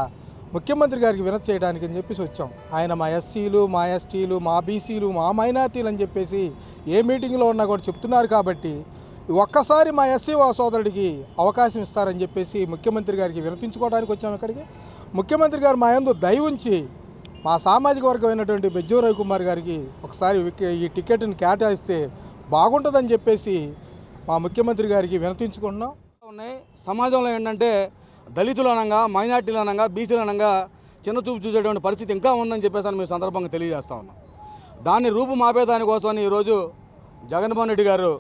ముఖ్యమంత్రి గారికి వినతి చేయడానికి అని చెప్పేసి వచ్చాం. ఆయన మా ఎస్సీలు, మా ఎస్టీలు, మా బీసీలు, మా మైనార్టీలు అని చెప్పేసి ఏ మీటింగ్లో ఉన్నా కూడా చెప్తున్నారు. కాబట్టి ఒక్కసారి మా ఎస్సీ సోదరుడికి అవకాశం ఇస్తారని చెప్పేసి ముఖ్యమంత్రి గారికి వినతించుకోవడానికి వచ్చాము ఇక్కడికి. ముఖ్యమంత్రి గారు మా యందు దయ ఉంచి మా సామాజిక వర్గం అయినటువంటి బెజ్జం రవికుమార్ గారికి ఒకసారి ఈ టికెట్ని కేటాయిస్తే బాగుంటుందని చెప్పేసి మా ముఖ్యమంత్రి గారికి వినతించుకుంటున్నాం.
ఉన్నాయి సమాజంలో ఏంటంటే దళితులు అనగా, మైనార్టీలు అనగా, బీసీలు అనగా చిన్న చూపు చూసేటువంటి పరిస్థితి ఇంకా ఉందని చెప్పేసి మేము సందర్భంగా తెలియజేస్తా ఉన్నాం. దాన్ని రూపు మాపేదానికోసం ఈరోజు జగన్మోహన్ రెడ్డి గారు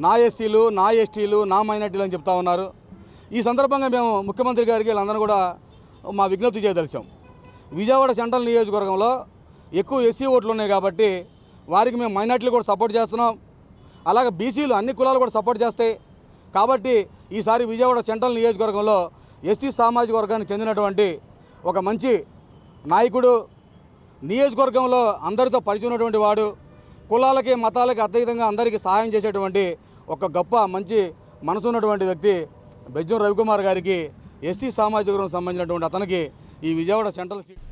నా ఎస్సీలు, నా ఎస్టీలు, నా మైనార్టీలు అని చెప్తా ఉన్నారు. ఈ సందర్భంగా మేము ముఖ్యమంత్రి గారికి వీళ్ళందరూ కూడా మా విజ్ఞప్తి చేయదలిచాం. విజయవాడ సెంట్రల్ నియోజకవర్గంలో ఎక్కువ ఎస్సీ ఓట్లు ఉన్నాయి కాబట్టి వారికి మేము మైనార్టీలు కూడా సపోర్ట్ చేస్తున్నాం. అలాగే బీసీలు అన్ని కులాలు కూడా సపోర్ట్ చేస్తాయి. కాబట్టి ఈసారి విజయవాడ సెంట్రల్ నియోజకవర్గంలో ఎస్సీ సామాజిక వర్గానికి చెందినటువంటి ఒక మంచి నాయకుడు, నియోజకవర్గంలో అందరితో పరిచయం ఉన్నటువంటి వాడు, కులాలకి మతాలకి అతీతంగా అందరికీ సహాయం చేసేటువంటి ఒక గొప్ప మంచి మనసు ఉన్నటువంటి వ్యక్తి బెజ్జం రవికుమార్ గారికి, ఎస్సీ సామాజిక వర్గం సంబంధించినటువంటి అతనికి ఈ విజయవాడ సెంట్రల్ సీట్.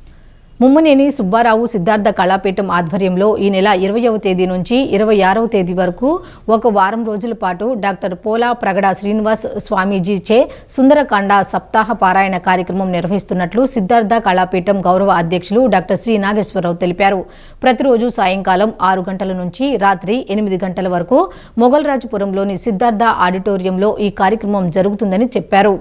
ముమ్మనేని సుబ్బారావు సిద్ధార్థ కళాపీఠం ఆధ్వర్యంలో ఈ నెల 20వ తేదీ నుంచి 26వ తేదీ వరకు ఒక వారం రోజుల పాటు డాక్టర్ పోలా ప్రగడ శ్రీనివాస్ స్వామీజీచే సుందరకాండ సప్తాహ పారాయణ కార్యక్రమం నిర్వహిస్తున్నట్లు సిద్ధార్థ కళాపీఠం గౌరవ అధ్యక్షులు డాక్టర్ శ్రీ నాగేశ్వరరావు తెలిపారు. ప్రతిరోజు సాయంకాలం 6 గంటల నుంచి రాత్రి 8 గంటల వరకు మొగల్రాజపురంలోని సిద్ధార్థ ఆడిటోరియంలో ఈ కార్యక్రమం జరుగుతుందని చెప్పారు.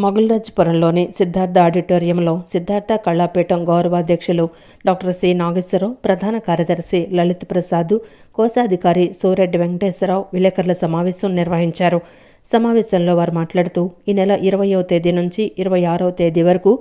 మొగల్రాజ్పురంలోని సిద్ధార్థ ఆడిటోరియంలో సిద్ధార్థ కళాపీఠం గౌరవాధ్యక్షులు డాక్టర్ సి నాగేశ్వరరావు, ప్రధాన కార్యదర్శి లలిత్ ప్రసాద్, కోశాధికారి సూరెడ్డి వెంకటేశ్వరరావు విలేకరుల సమావేశం నిర్వహించారు. సమావేశంలో వారు మాట్లాడుతూ ఈ నెల 20వ తేదీ నుంచి 26వ తేదీ వరకు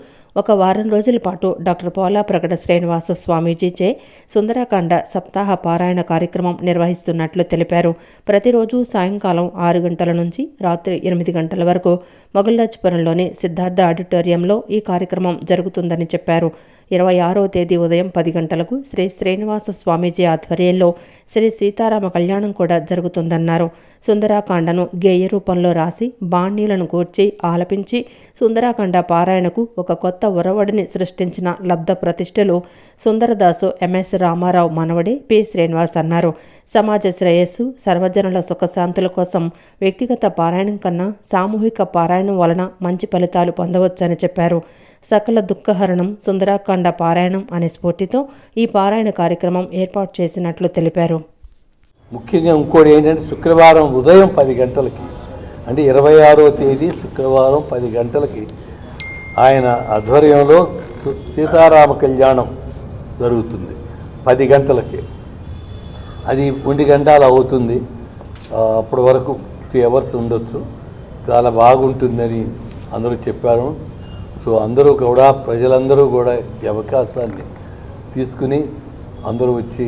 ఒక వారం రోజుల పాటు డాక్టర్ పోలాప్రగడ శ్రీనివాస స్వామీజీచే సుందరాకాండ సప్తాహ పారాయణ కార్యక్రమం నిర్వహిస్తున్నట్లు తెలిపారు. ప్రతిరోజు సాయంకాలం 6 గంటల నుంచి రాత్రి 8 గంటల వరకు మొగల్రాజ్పురంలోని సిద్ధార్థ ఆడిటోరియంలో ఈ కార్యక్రమం జరుగుతుందని చెప్పారు. 26వ తేదీ ఉదయం 10 గంటలకు శ్రీ శ్రీనివాస స్వామీజీ ఆధ్వర్యంలో శ్రీ సీతారామ కళ్యాణం కూడా జరుగుతుందన్నారు. సుందరాకాండను గేయ రూపంలో రాసి బాణీలను కూర్చి ఆలపించి సుందరాకాండ పారాయణకు ఒక కొత్త ఒరవడిని సృష్టించిన లబ్ధ ప్రతిష్ఠలు సుందరదాసు ఎంఎస్ రామారావు మనవడి పి శ్రీనివాస్ అన్నారు. సమాజ శ్రేయస్సు, సర్వజనుల సుఖశాంతుల కోసం వ్యక్తిగత పారాయణం కన్నా సామూహిక పారాయణం వలన మంచి ఫలితాలు పొందవచ్చని చెప్పారు. సకల దుఃఖహరణం సుందరాకాండ పారాయణం అనే స్ఫూర్తితో ఈ పారాయణ కార్యక్రమం ఏర్పాటు చేసినట్లు తెలిపారు.
ముఖ్యంగా ఇంకోటి ఏంటంటే శుక్రవారం ఉదయం 10 గంటలకి, అంటే 26వ తేదీ శుక్రవారం 10 గంటలకి ఆయన ఆధ్వర్యంలో సీతారామ కళ్యాణం జరుగుతుంది. 10 గంటలకి అది 1 గంట అలా అవుతుంది. అప్పటి వరకు 3 అవర్స్ ఉండొచ్చు. చాలా బాగుంటుందని అందరూ చెప్పారు. సో అందరూ కూడా, ప్రజలందరూ కూడా ఈ అవకాశాన్ని తీసుకుని అందరూ వచ్చి,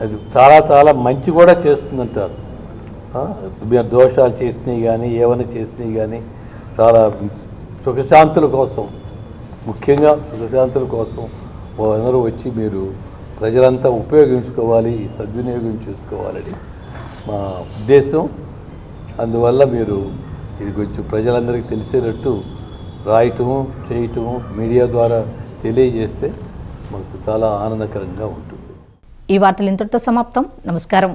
అది చాలా చాలా మంచి కూడా చేస్తుందంటారు. దోషాలు చేసినవి కానీ ఏమైనా చేసినవి కానీ చాలా సుఖశాంతుల కోసం, ముఖ్యంగా సుఖశాంతుల కోసం అందరూ వచ్చి మీరు ప్రజలంతా ఉపయోగించుకోవాలి, సద్వినియోగం చేసుకోవాలని మా ఉద్దేశం. అందువల్ల మీరు ఇది కొంచెం ప్రజలందరికీ తెలిసేటట్టు రాయటము, చేయటము, మీడియా ద్వారా తెలియజేస్తే మాకు చాలా ఆనందకరంగా ఉంటుంది.
ఈ వార్తలు ఇంతటితో సమాప్తం. నమస్కారం.